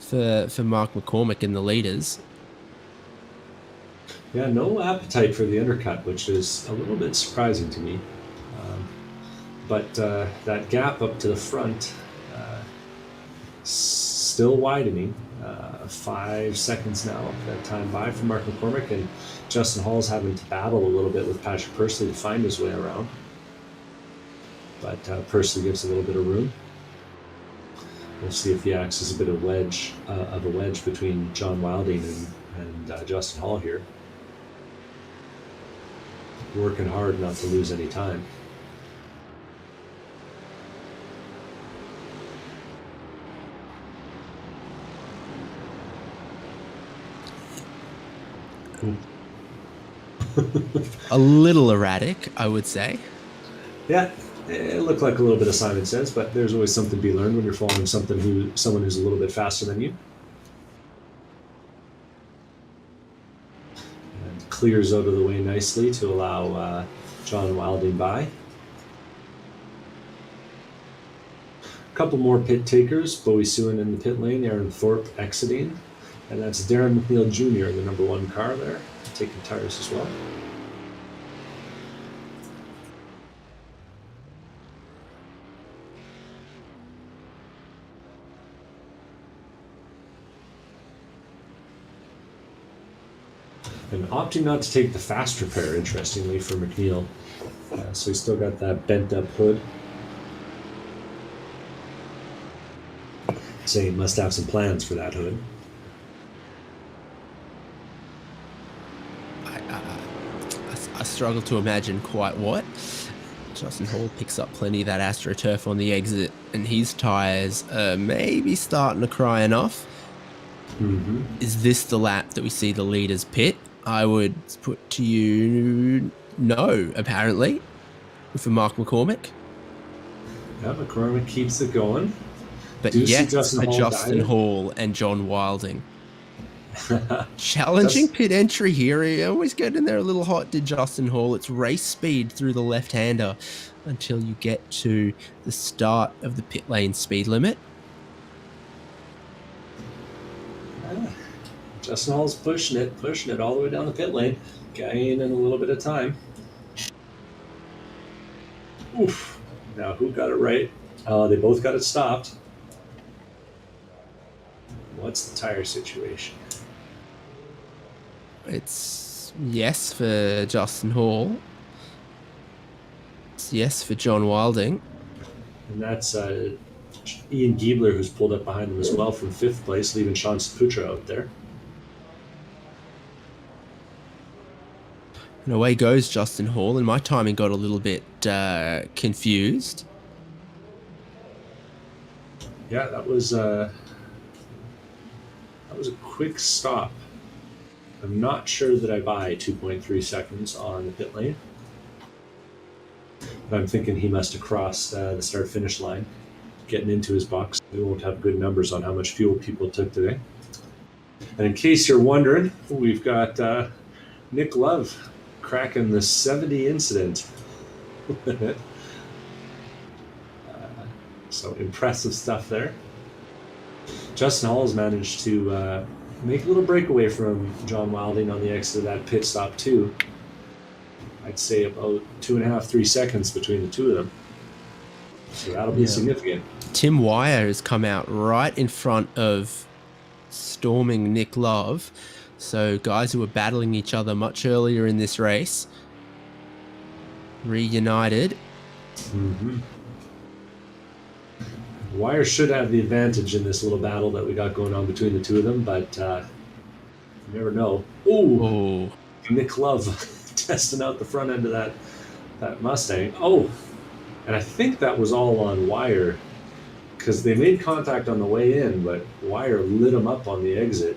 for Mark McCormick and the leaders. Yeah, no appetite for the undercut, which is a little bit surprising to me. But that gap up to the front, still widening. 5 seconds now, that time by for Mark McCormick, and Justin Hall's having to battle a little bit with Patrick Pursley to find his way around. But Pursley gives a little bit of room. We'll see if he acts as a bit of a wedge between John Wilding and Justin Hall here. Working hard not to lose any time. A little erratic, I would say. Yeah, it looked like a little bit of Simon Says, but there's always something to be learned when you're following someone who's a little bit faster than you. And clears out of the way nicely to allow John Wilding by. A couple more pit takers, Bowie Suin in the pit lane, Aaron Thorpe exiting, and that's Darren McNeil Jr. in the number 1 car there, taking tires as well. And opting not to take the fast repair, interestingly, for McNeil. So he's still got that bent up hood. So he must have some plans for that hood. I struggle to imagine quite what. Justin Hall picks up plenty of that AstroTurf on the exit, and his tyres are maybe starting to cry enough. Mm-hmm. Is this the lap that we see the leaders pit? I would put to you no, apparently, for Mark McCormick. Yeah, McCormick keeps it going. But yes, Justin Hall and John Wilding. Challenging pit entry here. He always get in there a little hot, did Justin Hall. It's race speed through the left-hander until you get to the start of the pit lane speed limit. Justin Hall's pushing it all the way down the pit lane, gaining a little bit of time. Oof. Now, who got it right? They both got it stopped. What's the tire situation? It's yes for Justin Hall. It's yes for John Wilding. And that's Ian Giebler, who's pulled up behind him as well from 5th place, leaving Sean Saputra out there. And away goes Justin Hall, and my timing got a little bit confused. Yeah, that was a quick stop. I'm not sure that I buy 2.3 seconds on the pit lane, but I'm thinking he must have crossed the start-finish line, getting into his box. We won't have good numbers on how much fuel people took today. And in case you're wondering, we've got Nick Love cracking the 70 incident. So impressive stuff there. Justin Hall's managed to make a little breakaway from John Wilding on the exit of that pit stop too. I'd say about 2.5, 3 seconds between the two of them. So that'll be significant. Tim Wire has come out right in front of storming Nick Love. So guys who were battling each other much earlier in this race reunited. Mm-hmm. Wire should have the advantage in this little battle that we got going on between the two of them, but you never know. Ooh. Nick Love testing out the front end of that Mustang. Oh, and I think that was all on Wire, because they made contact on the way in, but Wire lit him up on the exit.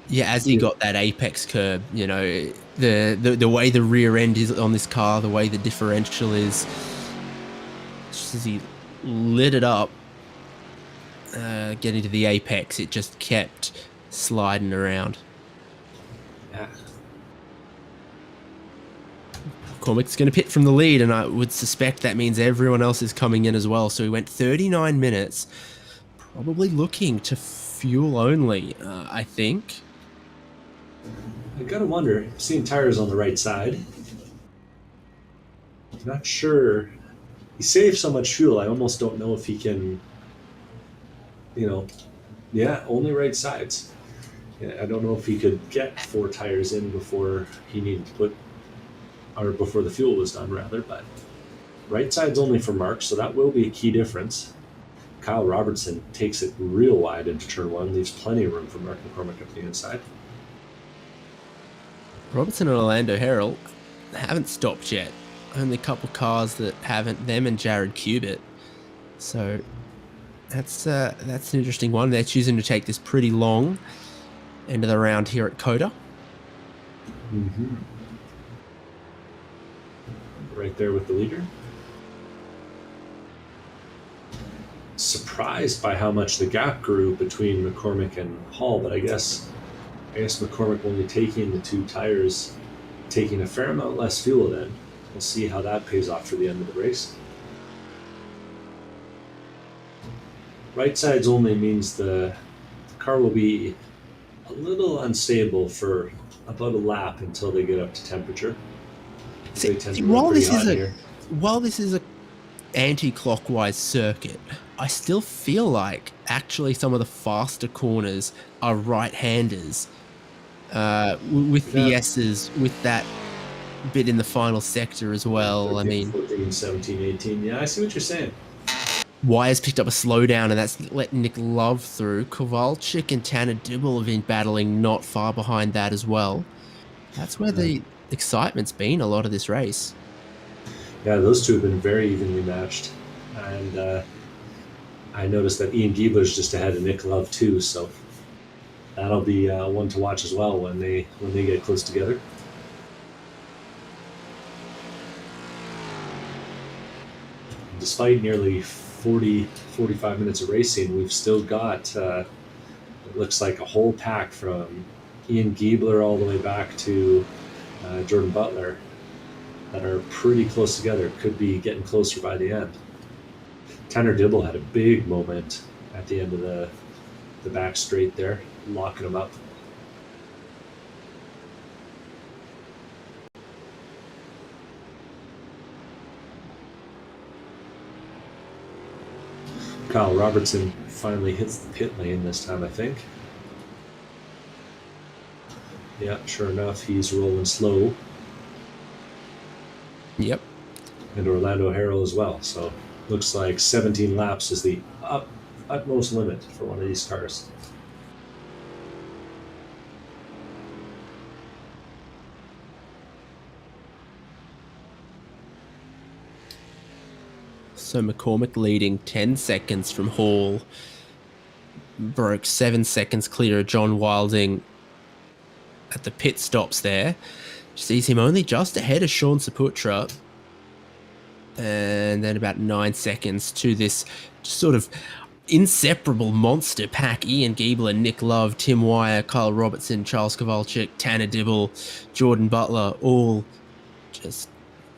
Yeah, as he got that apex curb, you know, the way the rear end is on this car, the way the differential is, just as he lit it up, getting to the apex, it just kept sliding around. Yeah. Cormac's going to pit from the lead, and I would suspect that means everyone else is coming in as well. So he went 39 minutes, probably looking to fuel only, I think. I gotta wonder, seeing tires on the right side, I'm not sure. He saved so much fuel, I almost don't know if he can, only right sides. Yeah, I don't know if he could get 4 tires in before he needed to before the fuel was done, rather, but right side's only for Mark, so that will be a key difference. Kyle Robertson takes it real wide into turn 1, leaves plenty of room for Mark McCormick up the inside. Robertson and Orlando Herald haven't stopped yet. Only a couple cars that haven't, them and Jared Cubitt. So that's an interesting one. They're choosing to take this pretty long end of the round here at COTA. Mm-hmm. Right there with the leader. Surprised by how much the gap grew between McCormick and Hall, but I guess McCormick only taking the 2 tires, taking a fair amount less fuel then. We'll see how that pays off for the end of the race. Right sides only means the car will be a little unstable for about a lap until they get up to temperature. While this is a anti-clockwise circuit, I still feel like actually some of the faster corners are right-handers. With the S's, with that bit in the final sector as well. 13, I mean, 14, 17, 18. Yeah, I see what you're saying. Wire's picked up a slowdown, and that's let Nick Love through. Kowalczyk and Tanner Dibble have been battling not far behind that as well. That's where the excitement's been a lot of this race. Yeah, those two have been very evenly matched. And I noticed that Ian Giebler's just ahead of Nick Love too, so that'll be one to watch as well when they get close together. Despite nearly 45 minutes of racing, we've still got it looks like a whole pack from Ian Giebler all the way back to Jordan Butler that are pretty close together. Could be getting closer by the end. Tanner Dibble had a big moment at the end of the back straight there. locking him up. Kyle Robertson finally hits the pit lane this time, I think. Yeah, sure enough, he's rolling slow. Yep. And Orlando Harrell as well. So looks like 17 laps is the utmost limit for one of these cars. So McCormick leading 10 seconds from Hall. Broke 7 seconds clear of John Wilding at the pit stops there. Sees him only just ahead of Sean Saputra. And then about 9 seconds to this sort of inseparable monster pack. Ian Giebler, Nick Love, Tim Wire, Kyle Robertson, Charles Kowalczyk, Tanner Dibble, Jordan Butler, all just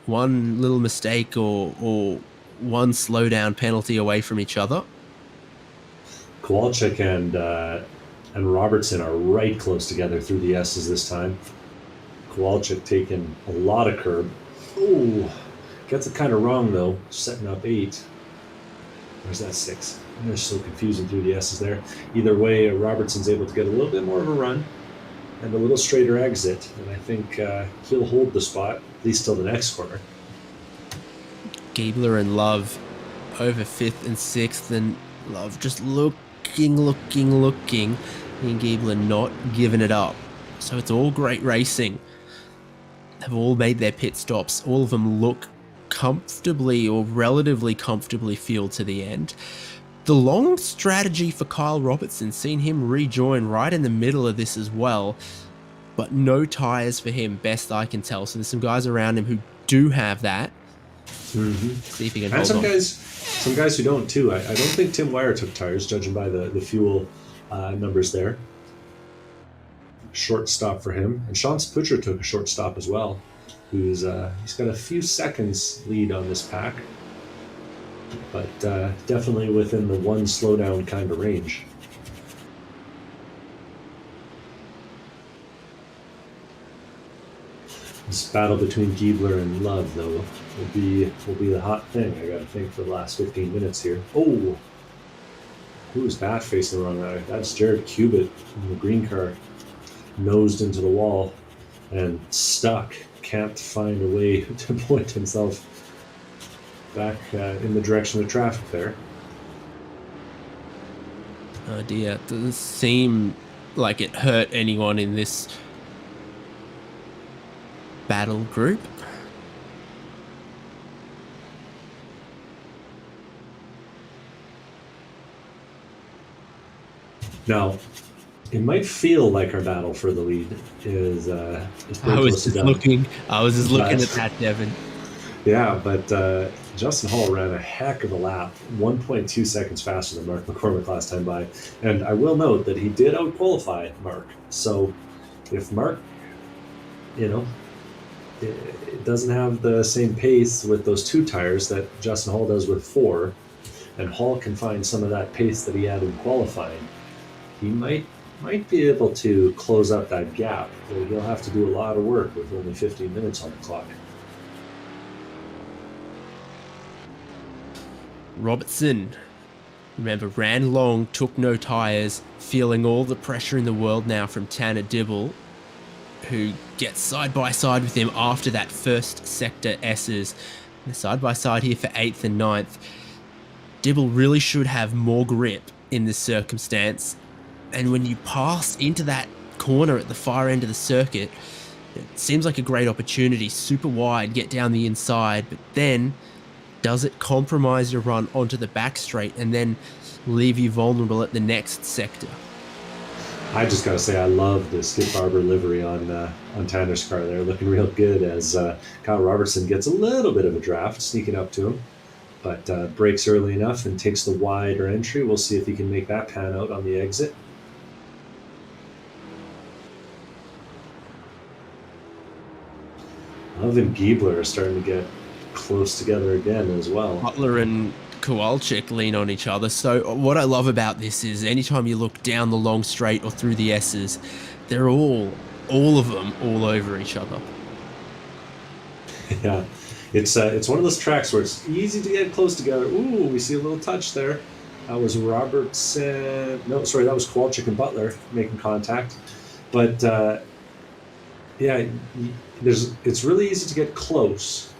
one little mistake or one slowdown penalty away from each other. Kowalczyk and Robertson are right close together through the S's this time. Kowalczyk taking a lot of curb. Ooh, gets it kind of wrong though, setting up 8. Where's that 6? They're so confusing through the S's there. Either way, Robertson's able to get a little bit more of a run and a little straighter exit, and I think he'll hold the spot, at least till the next corner. Giebler and Love over 5th and 6th, and Love just looking. Ian Giebler not giving it up. So it's all great racing. They've all made their pit stops. All of them look comfortably or relatively comfortably fueled to the end. The long strategy for Kyle Robertson, seen him rejoin right in the middle of this as well, but no tyres for him, best I can tell. So there's some guys around him who do have that. Mm-hmm. See if he can and hold on. Some guys who don't too. I don't think Tim Wire took tires, judging by the fuel numbers there. Short stop for him, and Sean Saputra took a short stop as well. He's got a few seconds lead on this pack, but definitely within the one slowdown kind of range. This battle between Giebler and Love, though, will be the hot thing, I gotta think, for the last 15 minutes here. Oh! Who is that facing the wrong way? That's Jared Cubitt in the green car. Nosed into the wall and stuck. Can't find a way to point himself back in the direction of traffic there. Oh dear, it doesn't seem like it hurt anyone in this battle group. Now, it might feel like our battle for the lead is I was just looking at that, Devin. Yeah, but Justin Hall ran a heck of a lap, 1.2 seconds faster than Mark McCormick last time by. And I will note that he did out-qualify Mark. So if Mark, it doesn't have the same pace with those 2 tires that Justin Hall does with 4, and Hall can find some of that pace that he had in qualifying, he might be able to close up that gap, but he'll have to do a lot of work with only 15 minutes on the clock. Robertson, remember, ran long, took no tyres, feeling all the pressure in the world now from Tanner Dibble, who gets side by side with him after that first sector S's. And side by side here for 8th and 9th. Dibble really should have more grip in this circumstance. And when you pass into that corner at the far end of the circuit, it seems like a great opportunity. Super wide, get down the inside, but then does it compromise your run onto the back straight and then leave you vulnerable at the next sector? I just gotta say, I love the Skip Barber livery on Tanner's car there, looking real good as Kyle Robertson gets a little bit of a draft sneaking up to him, but breaks early enough and takes the wider entry. We'll see if he can make that pan out on the exit. Love and Giebler are starting to get close together again as well. Butler and Kowalczyk lean on each other. So what I love about this is anytime you look down the long straight or through the S's, they're all of them all over each other. Yeah, it's one of those tracks where it's easy to get close together. Ooh, we see a little touch there. That was Robertson. No, sorry, that was Kowalczyk and Butler making contact. But yeah, it's really easy to get close,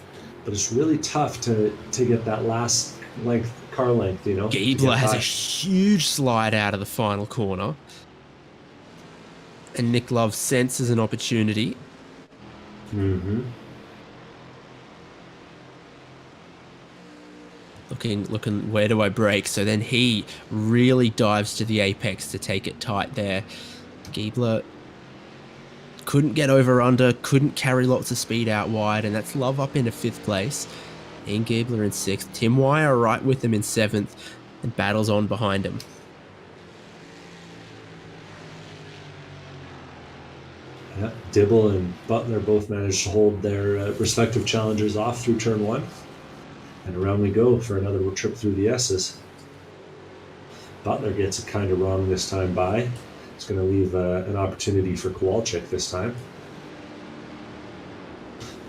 but it's really tough to get that last car length. You know, Giebler has a huge slide out of the final corner, and Nick Love senses an opportunity. Mm-hmm. Looking, where do I brake? So then he really dives to the apex to take it tight there. Giebler couldn't get over under, couldn't carry lots of speed out wide, and that's Love up into 5th place. Ian Giebler in 6th. Tim Wire right with him in 7th, and battles on behind him. Yeah, Dibble and Butler both managed to hold their respective challengers off through turn 1. And around we go for another trip through the S's. Butler gets it kind of wrong this time by. It's going to leave an opportunity for Kowalczyk this time.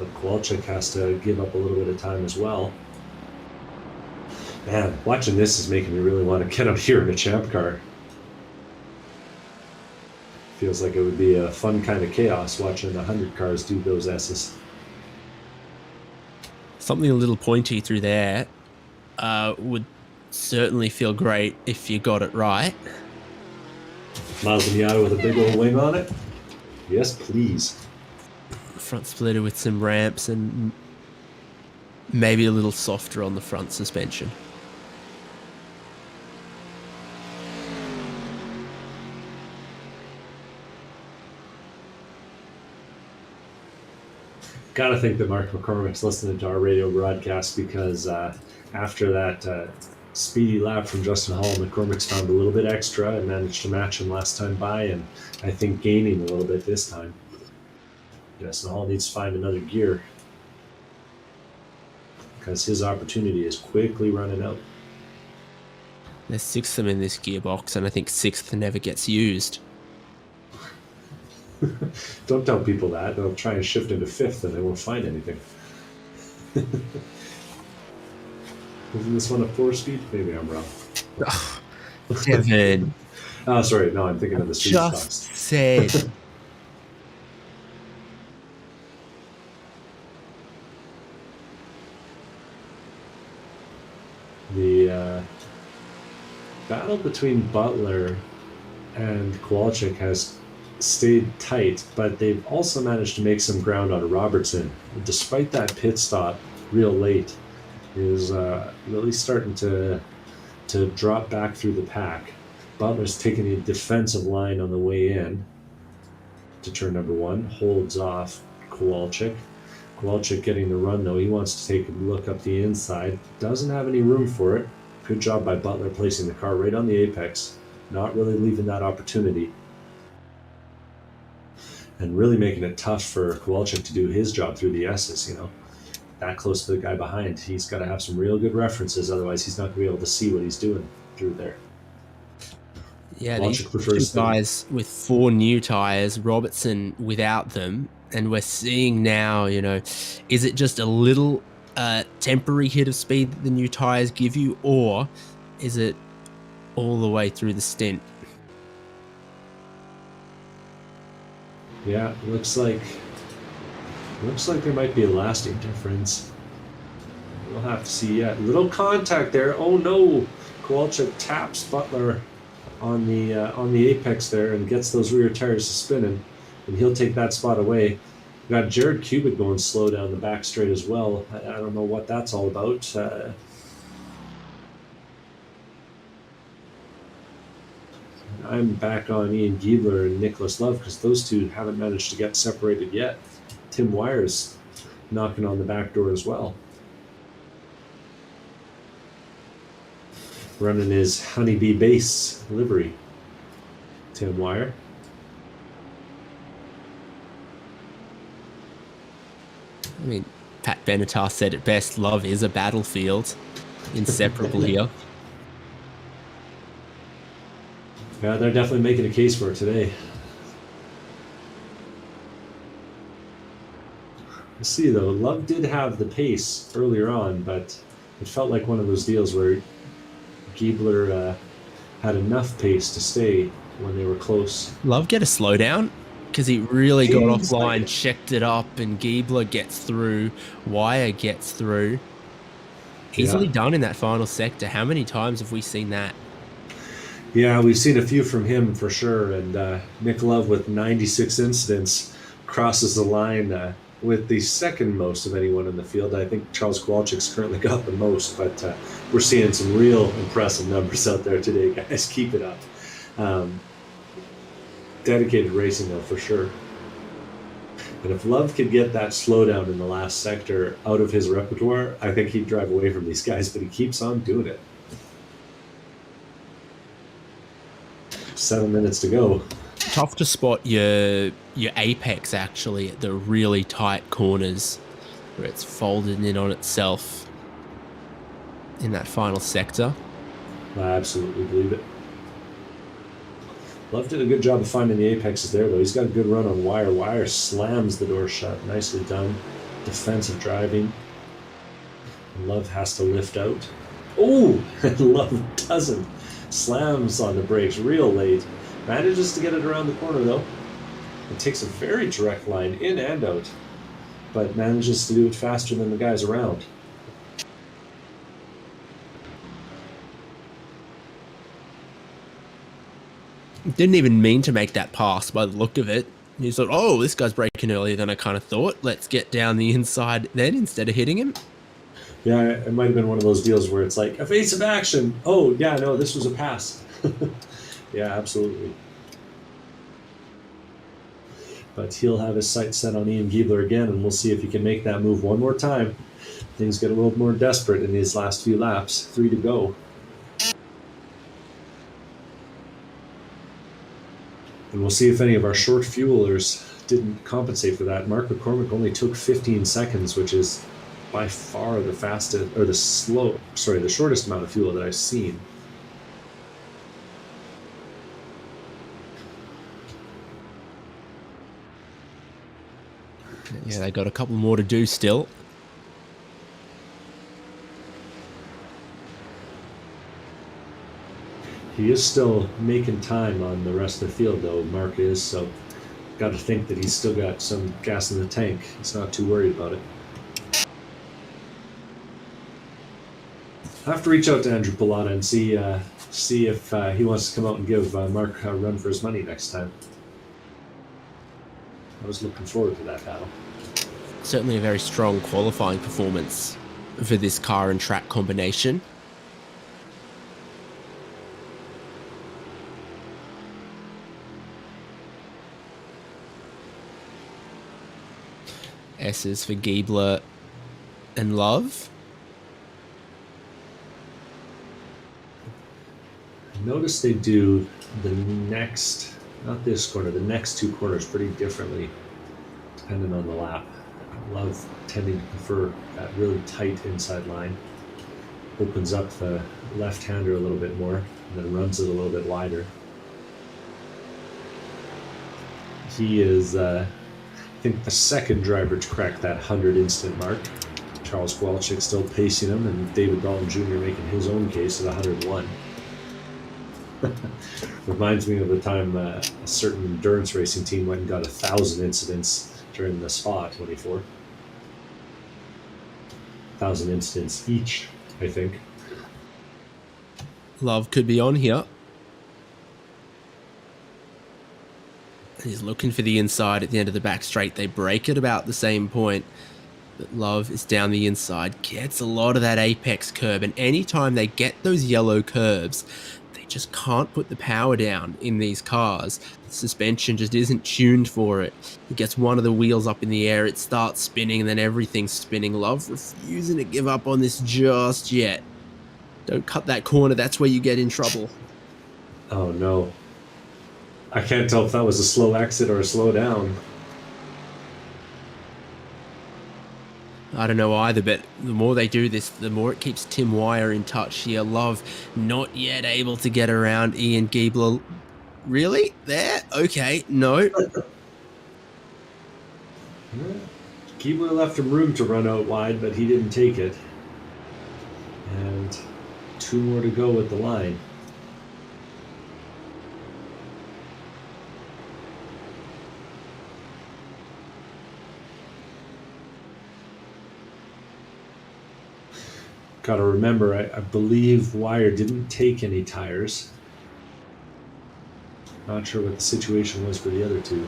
But Kowalczyk has to give up a little bit of time as well. Man, watching this is making me really want to get out here in a champ car. Feels like it would be a fun kind of chaos watching 100 cars do those S's. Something a little pointy through there would certainly feel great if you got it right. Miles Miata with a big old wing on it? Yes, please. Front splitter with some ramps and maybe a little softer on the front suspension. Got to think that Mark McCormick's listening to our radio broadcast because after that speedy lap from Justin Hall, McCormick's found a little bit extra and managed to match him last time by, and I think gaining a little bit this time. Justin Hall needs to find another gear because his opportunity is quickly running out. There's 6 of them in this gearbox, and I think 6th never gets used. Don't tell people that. They'll try and shift into 5th and they won't find anything. Isn't this one a 4-speed? Maybe I'm wrong. Devin. Oh, sorry. No, I'm thinking of the street Just stocks. said. The battle between Butler and Kowalczyk has stayed tight, but they've also managed to make some ground on Robertson. Despite that pit stop real late, is really starting to drop back through the pack. Butler's taking a defensive line on the way in to turn number 1, holds off Kowalczyk. Kowalczyk getting the run though. He wants to take a look up the inside. Doesn't have any room for it. Good job by Butler placing the car right on the apex, not really leaving that opportunity. And really making it tough for Kowalczyk to do his job through the S's, you know. That close to the guy behind. He's got to have some real good references, otherwise he's not going to be able to see what he's doing through there. Yeah, these two guys with 4 new tyres, Robertson without them, and we're seeing now, you know, is it just a little temporary hit of speed that the new tyres give you, or is it all the way through the stint? Yeah, looks like there might be a lasting difference. We'll have to see yet. Little contact there. Oh no! Kowalczyk taps Butler on the apex there and gets those rear tires spinning, and he'll take that spot away. We've got Jared Kubik going slow down the back straight as well. I don't know what that's all about. I'm back on Ian Giebler and Nicholas Love because those two haven't managed to get separated yet. Tim Wire's knocking on the back door as well. Running his Honeybee base livery. Tim Wire. I mean, Pat Benatar said it best, love is a battlefield. inseparable here. Yeah, they're definitely making a case for it today. Let's see, though. Love did have the pace earlier on, but it felt like one of those deals where Giebler had enough pace to stay when they were close. Love get a slowdown because he really got Seems offline, like it. checked it up, and Giebler gets through. Wire gets through. Easily Yeah. done in that final sector. How many times have we seen that? Yeah, we've seen a few from him for sure. And Nick Love, with 96 incidents, crosses the line with the second most of anyone in the field. I think Charles Kowalczyk's currently got the most, but we're seeing some real impressive numbers out there today, guys. Keep it up. Dedicated racing, though, for sure. And if Love could get that slowdown in the last sector out of his repertoire, I think he'd drive away from these guys, but he keeps on doing it. 7 minutes to go. Tough to spot your apex, actually, at the really tight corners where it's folded in on itself in that final sector. I absolutely believe it. Love did a good job of finding the apexes there, though. He's got a good run on Wire. Wire slams the door shut. Nicely done. Defensive driving. Love has to lift out. Oh, Love doesn't. Slams on the brakes real late. Manages to get it around the corner, though. It takes a very direct line in and out, but manages to do it faster than the guys around. Didn't even mean to make that pass by the look of it. He thought, oh, this guy's braking earlier than I kind of thought. Let's get down the inside then instead of hitting him. Yeah, it might have been one of those deals where it's like, evasive action. Oh, yeah, no, this was a pass. Yeah, absolutely. But he'll have his sights set on Ian Giebler again, and we'll see if he can make that move one more time. Things get a little more desperate in these last few laps. 3 to go. And we'll see if any of our short fuelers didn't compensate for that. Mark McCormick only took 15 seconds, which is by far the fastest, or the shortest amount of fuel that I've seen. Yeah, they got a couple more to do still. He is still making time on the rest of the field, though. Mark is, so got to think that he's still got some gas in the tank. He's not too worried about it. I have to reach out to Andrew Pilata and see if he wants to come out and give Mark a run for his money next time. I was looking forward to that battle. Certainly a very strong qualifying performance for this car and track combination. S's for Giebler and Love. Notice they do the next, not this corner, the next two corners pretty differently, depending on the lap. Love tending to prefer that really tight inside line. Opens up the left-hander a little bit more, and then runs it a little bit wider. He is, I think, the second driver to crack that 100 instant mark. Charles Kowalczyk still pacing him, and David Dalton Jr. making his own case at 101. Reminds me of the time a certain endurance racing team went and got 1,000 incidents during the Spa 24. 1,000 incidents each, I think. Love could be on here. He's looking for the inside at the end of the back straight. They break at about the same point. But Love is down the inside, gets a lot of that apex curb, and anytime they get those yellow curves, they just can't put the power down in these cars. The suspension just isn't tuned for it. He gets one of the wheels up in the air, it starts spinning, and then everything's spinning. Love refusing to give up on this just yet. Don't cut that corner, that's where you get in trouble. Oh no. I can't tell if that was a slow exit or a slow down. I don't know either, but the more they do this, the more it keeps Tim Wire in touch here. Love not yet able to get around Ian Giebler. Really? There? Okay, no. Giebler left him room to run out wide, but he didn't take it. And 2 more to go with the line. Got to remember, I believe Wire didn't take any tires. Not sure what the situation was for the other two.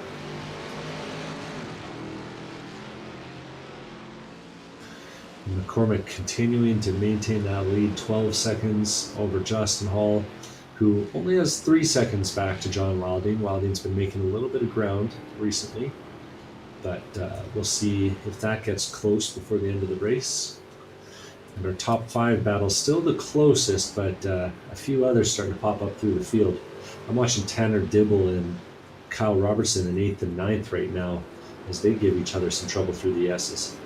McCormick continuing to maintain that lead, 12 seconds over Justin Hall, who only has 3 seconds back to John Wilding. Wilding's been making a little bit of ground recently, but we'll see if that gets close before the end of the race. And our top 5 battle still the closest, but a few others starting to pop up through the field. I'm watching Tanner Dibble and Kyle Robertson in 8th and 9th right now as they give each other some trouble through the S's.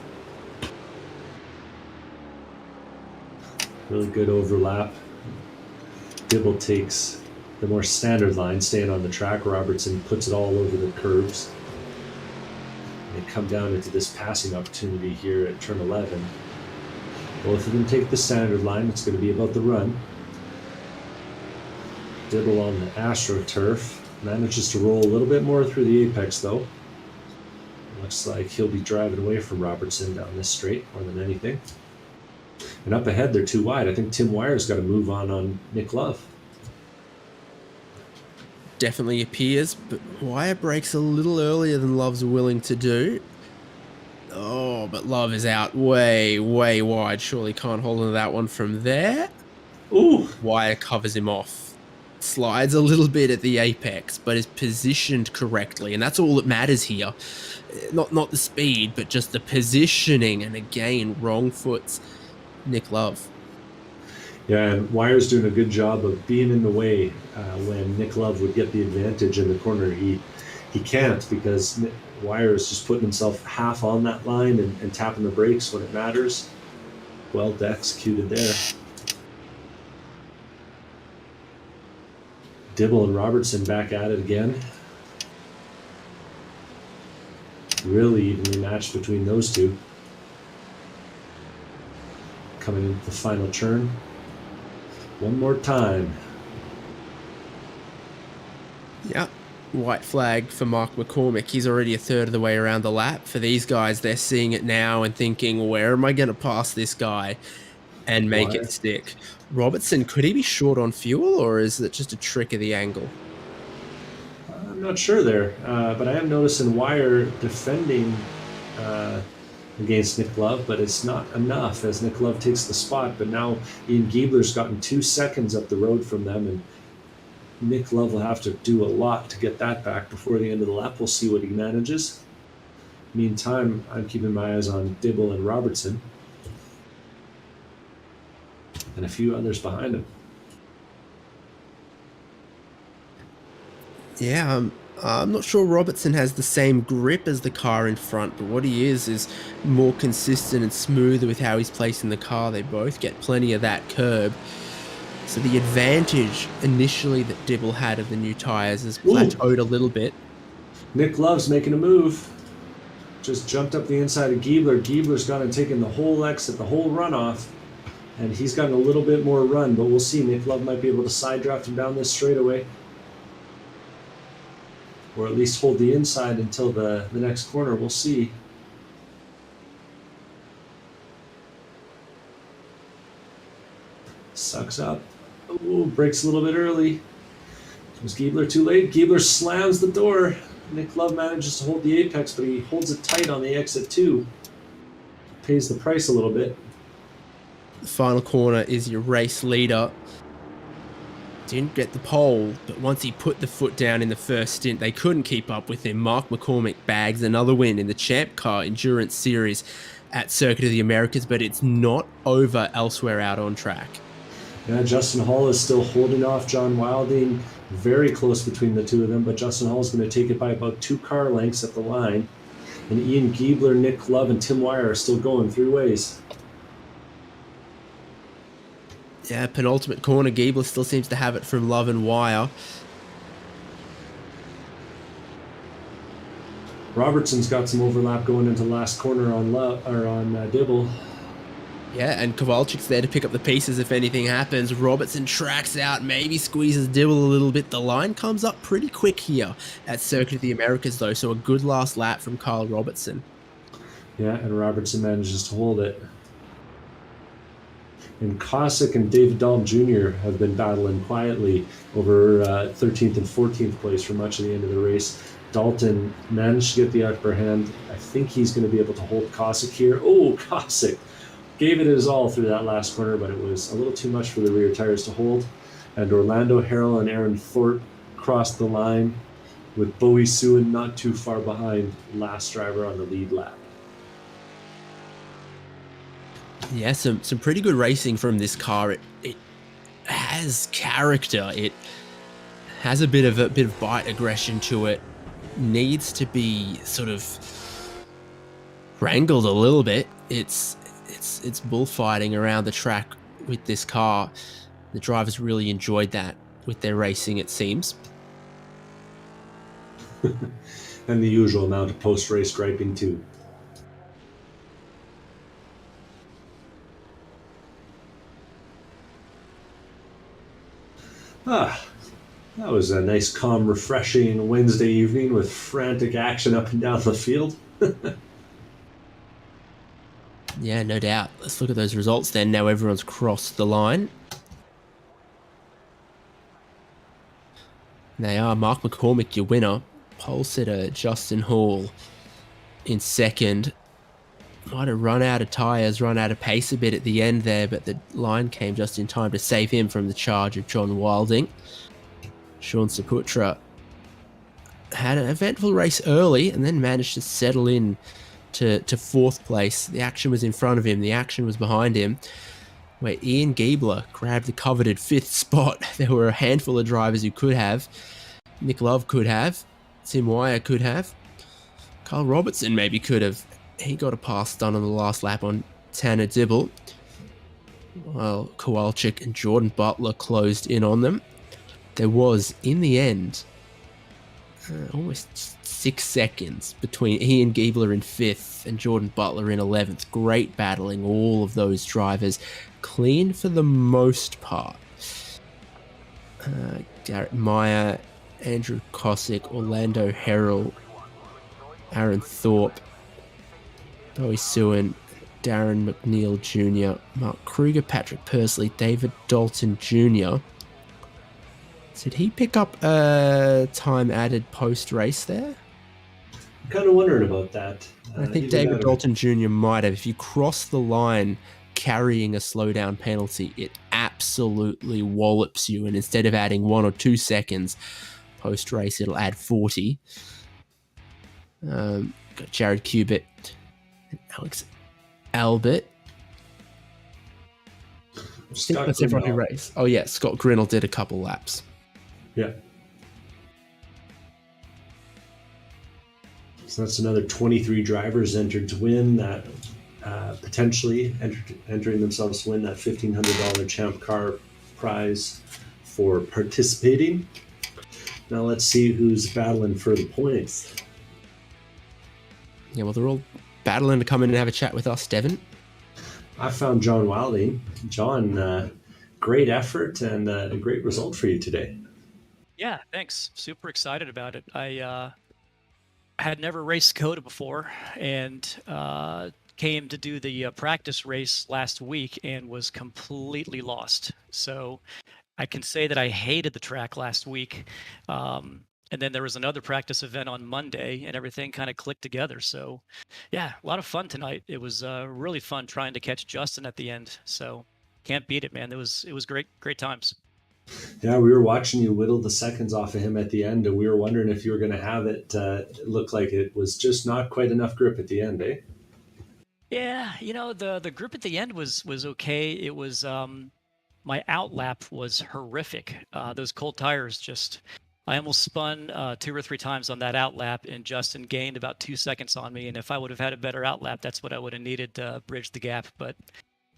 Really good overlap. Dibble takes the more standard line, staying on the track. Robertson puts it all over the curves. They come down into this passing opportunity here at turn 11. Both of them take the standard line. It's going to be about the run. Dibble on the AstroTurf. Manages to roll a little bit more through the apex, though. Looks like he'll be driving away from Robertson down this straight more than anything. And up ahead, they're too wide. I think Tim Wire's got to move on Nick Love. Definitely appears, but Wire breaks a little earlier than Love's willing to do. Oh, but Love is out way, way wide. Surely can't hold on to that one from there. Ooh! Wire covers him off. Slides a little bit at the apex, but is positioned correctly. And that's all that matters here. Not the speed, but just the positioning. And again, wrong foots Nick Love. Yeah, and Wire's doing a good job of being in the way when Nick Love would get the advantage in the corner. He can't, because Wire is just putting himself half on that line and tapping the brakes when it matters. Well executed there. Dibble and Robertson back at it again. Really evenly matched between those two. Coming into the final turn. One more time. Yeah. White flag for Mark McCormick. He's already a third of the way around the lap. For these guys, they're seeing it now and thinking, where am I going to pass this guy and make it stick? Robertson, could he be short on fuel, or is it just a trick of the angle? I'm not sure there, but I am noticing Wire defending against Nick Love, but it's not enough as Nick Love takes the spot. But now Ian Giebler's gotten 2 seconds up the road from them, and Nick Love will have to do a lot to get that back before the end of the lap. We'll see what he manages. Meantime, I'm keeping my eyes on Dibble and Robertson, and a few others behind him. Yeah, I'm not sure Robertson has the same grip as the car in front, but what he is more consistent and smoother with how he's placing the car. They both get plenty of that curb. So the advantage initially that Dibble had of the new tyres has plateaued a little bit. Nick Love's making a move. Just jumped up the inside of Giebler. Giebler's gone and taken the whole exit, the whole runoff, and he's gotten a little bit more run, but we'll see. Nick Love might be able to side draft him down this straightaway, or at least hold the inside until the next corner. We'll see. Sucks up. Ooh, brakes a little bit early. Was Giebler too late? Giebler slams the door. Nick Love manages to hold the apex, but he holds it tight on the exit too. Pays the price a little bit. The final corner is your race leader. Didn't get the pole, but once he put the foot down in the first stint, they couldn't keep up with him. Mark McCormick bags another win in the ChampCar Endurance Series at Circuit of the Americas, but it's not over elsewhere out on track. Yeah, Justin Hall is still holding off John Wilding. Very close between the two of them, but Justin Hall is going to take it by about 2 car lengths at the line. And Ian Giebler, Nick Love, and Tim Wire are still going three ways. Yeah, penultimate corner. Giebler still seems to have it from Love and Wire. Robertson's got some overlap going into last corner on Dibble. Yeah, and Kowalczyk's there to pick up the pieces if anything happens. Robertson tracks out, maybe squeezes Dibble a little bit. The line comes up pretty quick here at Circuit of the Americas, though, so a good last lap from Kyle Robertson. Yeah, and Robertson manages to hold it. And Cossack and David Dahlm Jr. have been battling quietly over 13th and 14th place for much of the end of the race. Dalton managed to get the upper hand. I think he's going to be able to hold Cossack here. Oh, Cossack gave it his all through that last corner, but it was a little too much for the rear tires to hold. And Orlando Harrell and Aaron Thorpe crossed the line with Bowie Sewin not too far behind, last driver on the lead lap. Yeah, some pretty good racing from this car. It has character. It has a bit of bite aggression to it. Needs to be sort of wrangled a little bit. It's bullfighting around the track with this car. The drivers really enjoyed that with their racing, it seems. And the usual amount of post-race griping too. That was a nice, calm, refreshing Wednesday evening with frantic action up and down the field. Yeah, no doubt. Let's look at those results then. Now everyone's crossed the line. They are Mark McCormick, your winner. Pole sitter Justin Hall in second. Might have run out of tyres, run out of pace a bit at the end there, but the line came just in time to save him from the charge of John Wilding. Sean Saputra had an eventful race early and then managed to settle in to fourth place. The action was in front of him. The action was behind him, where Ian Giebler grabbed the coveted fifth spot. There were a handful of drivers who could have. Nick Love could have. Tim Wire could have. Carl Robertson maybe could have. He got a pass done on the last lap on Tanner Dibble, while Kowalczyk and Jordan Butler closed in on them. There was, in the end, almost 6 seconds between Ian Giebler in 5th and Jordan Butler in 11th. Great battling, all of those drivers. Clean for the most part. Garrett Meyer, Andrew Cossack, Orlando Harrell, Aaron Thorpe, Bowie Sewin, Darren McNeil Jr., Mark Kruger, Patrick Pursley, David Dalton Jr. Did he pick up a time added post-race there? I'm kind of wondering about that. I think David Dalton Jr. might have. If you cross the line carrying a slowdown penalty, it absolutely wallops you. And instead of adding 1 or 2 seconds post-race, it'll add 40. Got Jared Cubitt and Alex Albert. I think that's everyone who raced. Oh yeah, Scott Grinnell did a couple laps. Yeah. So that's another 23 drivers entered to win that, potentially entering themselves to win that $1,500 ChampCar prize for participating. Now let's see who's battling for the points. Yeah, well, they're all battling to come in and have a chat with us, Devin. I found John Wilding. John, great effort and a great result for you today. Yeah, thanks. Super excited about it. I had never raced COTA before and came to do the practice race last week and was completely lost. So I can say that I hated the track last week. And then there was another practice event on Monday and everything kind of clicked together. So yeah, a lot of fun tonight. It was really fun trying to catch Justin at the end. So can't beat it, man. It was great times. Yeah, we were watching you whittle the seconds off of him at the end, and we were wondering if you were going to have it. It looked like it was just not quite enough grip at the end, eh? Yeah, the grip at the end was okay. It was my outlap was horrific. Those cold tires just I almost spun 2 or 3 times on that outlap, and Justin gained about 2 seconds on me. And if I would have had a better outlap, that's what I would have needed to bridge the gap. But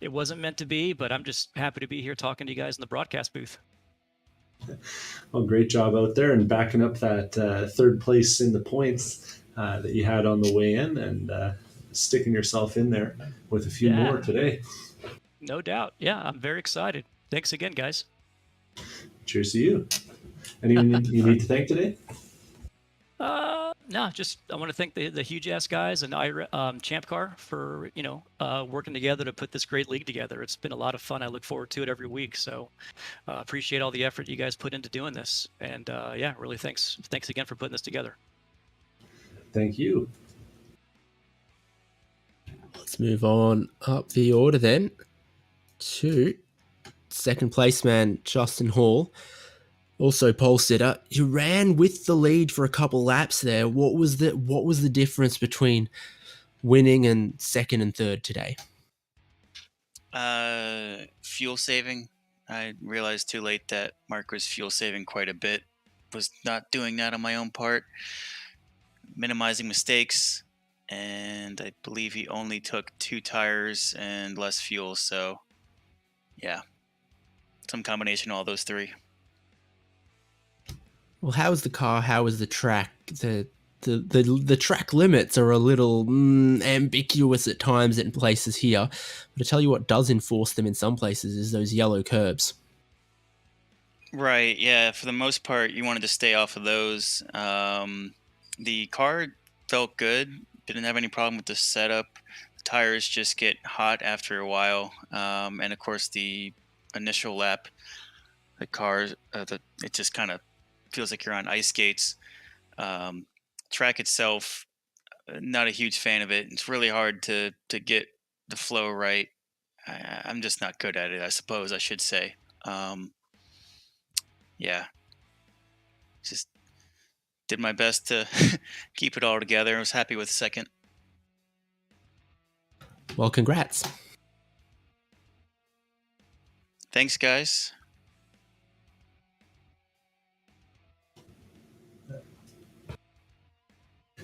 it wasn't meant to be. But I'm just happy to be here talking to you guys in the broadcast booth. Well, great job out there and backing up that third place in the points that you had on the way in, and sticking yourself in there with a few more today. No doubt. Yeah, I'm very excited. Thanks again, guys. Cheers to you. Anyone you need to thank today? No, just I want to thank the huge ass guys and ChampCar for working together to put this great league together. It's been a lot of fun. I look forward to it every week. So appreciate all the effort you guys put into doing this. And yeah, really thanks again for putting this together. Thank you. Let's move on up the order then to second place man Justin Hall. Also pole sitter. You ran with the lead for a couple laps there. What was the difference between winning and second and third today? Fuel saving. I realized too late that Mark was fuel saving quite a bit. Was not doing that on my own part. Minimizing mistakes, and I believe he only took 2 tires and less fuel. So, yeah, some combination of all those 3. Well, how is the car? How is the track? The track limits are a little ambiguous at times in places here, but I tell you what does enforce them in some places is those yellow curbs. Right, yeah, for the most part, you wanted to stay off of those. The car felt good, didn't have any problem with the setup. The tires just get hot after a while, and of course the initial lap, the car, it just kind of feels like you're on ice skates. Track itself, not a huge fan of it. It's really hard to get the flow right. I'm just not good at it, I suppose I should say. Yeah, just did my best to keep it all together. I was happy with second. Well, congrats. Thanks, guys.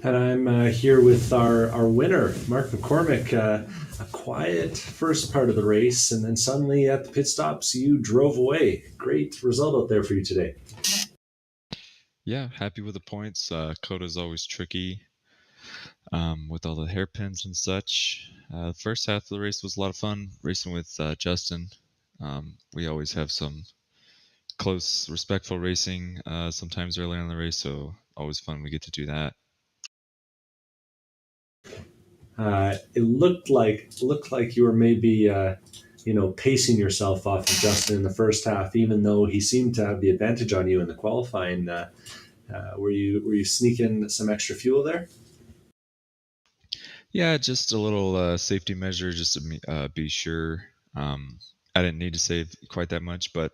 And I'm here with our winner, Mark McCormick. A quiet first part of the race, and then suddenly at the pit stops, you drove away. Great result out there for you today. Yeah, happy with the points. COTA is always tricky with all the hairpins and such. The first half of the race was a lot of fun racing with Justin. We always have some close, respectful racing sometimes early in the race, so always fun we get to do that. It looked like you were maybe pacing yourself off of Justin in the first half, even though he seemed to have the advantage on you in the qualifying. Were you sneaking some extra fuel there? Yeah, just a little safety measure, just to be sure. I didn't need to save quite that much, but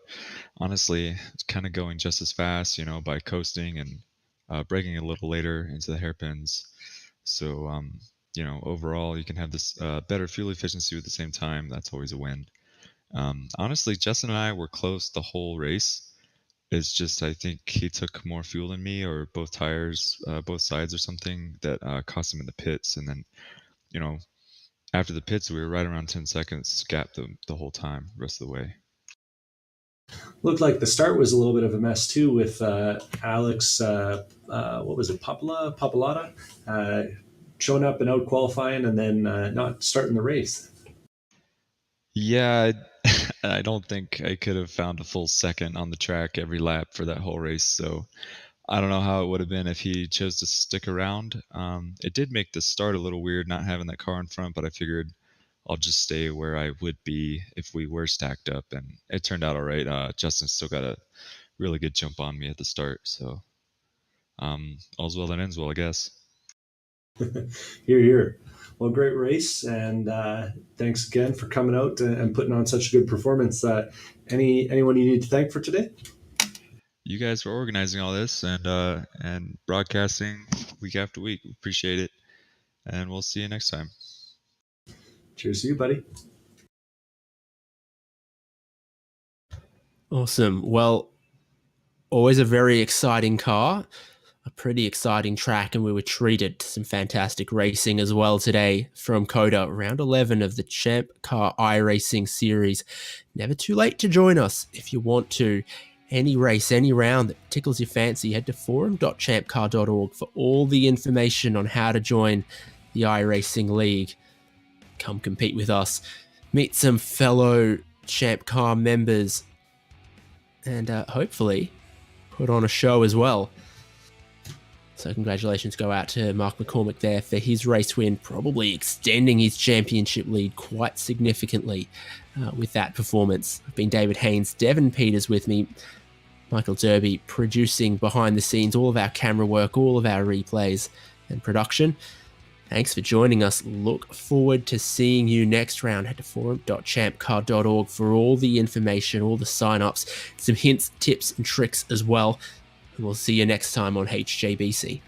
honestly, it's kind of going just as fast, by coasting and braking a little later into the hairpins. So, overall, you can have this better fuel efficiency at the same time. That's always a win. Honestly, Justin and I were close the whole race. It's just I think he took more fuel than me, or both tires, both sides, or something that cost him in the pits. And then, after the pits, we were right around 10 seconds gap the whole time, the rest of the way. Looked like the start was a little bit of a mess too, with Alex. What was it, Papalata, showing up and out qualifying, and then not starting the race. Yeah, I don't think I could have found a full second on the track every lap for that whole race. So I don't know how it would have been if he chose to stick around. It did make the start a little weird not having that car in front, but I figured I'll just stay where I would be if we were stacked up, and it turned out all right. Justin still got a really good jump on me at the start, so all's well that ends well, I guess. Here. Well, great race, and thanks again for coming out and putting on such a good performance. Anyone you need to thank for today? You guys for organizing all this and broadcasting week after week. Appreciate it, and we'll see you next time. Cheers to you, buddy. Awesome. Well, Always a very exciting car, a pretty exciting track, and we were treated to some fantastic racing as well today from COTA, round 11 of the ChampCar iRacing series. Never too late to join us if you want to. Any race, any round that tickles your fancy, head to forum.champcar.org for all the information on how to join the iRacing League. Come compete with us, meet some fellow ChampCar members, and hopefully put on a show as well. So congratulations go out to Mark McCormick there for his race win, probably extending his championship lead quite significantly with that performance. I've been David Haynes, Devin Peters with me, Michael Derby producing behind the scenes, all of our camera work, all of our replays and production. Thanks for joining us. Look forward to seeing you next round. Head to forum.champcar.org for all the information, all the sign-ups, some hints, tips and tricks as well. And we'll see you next time on HJBC.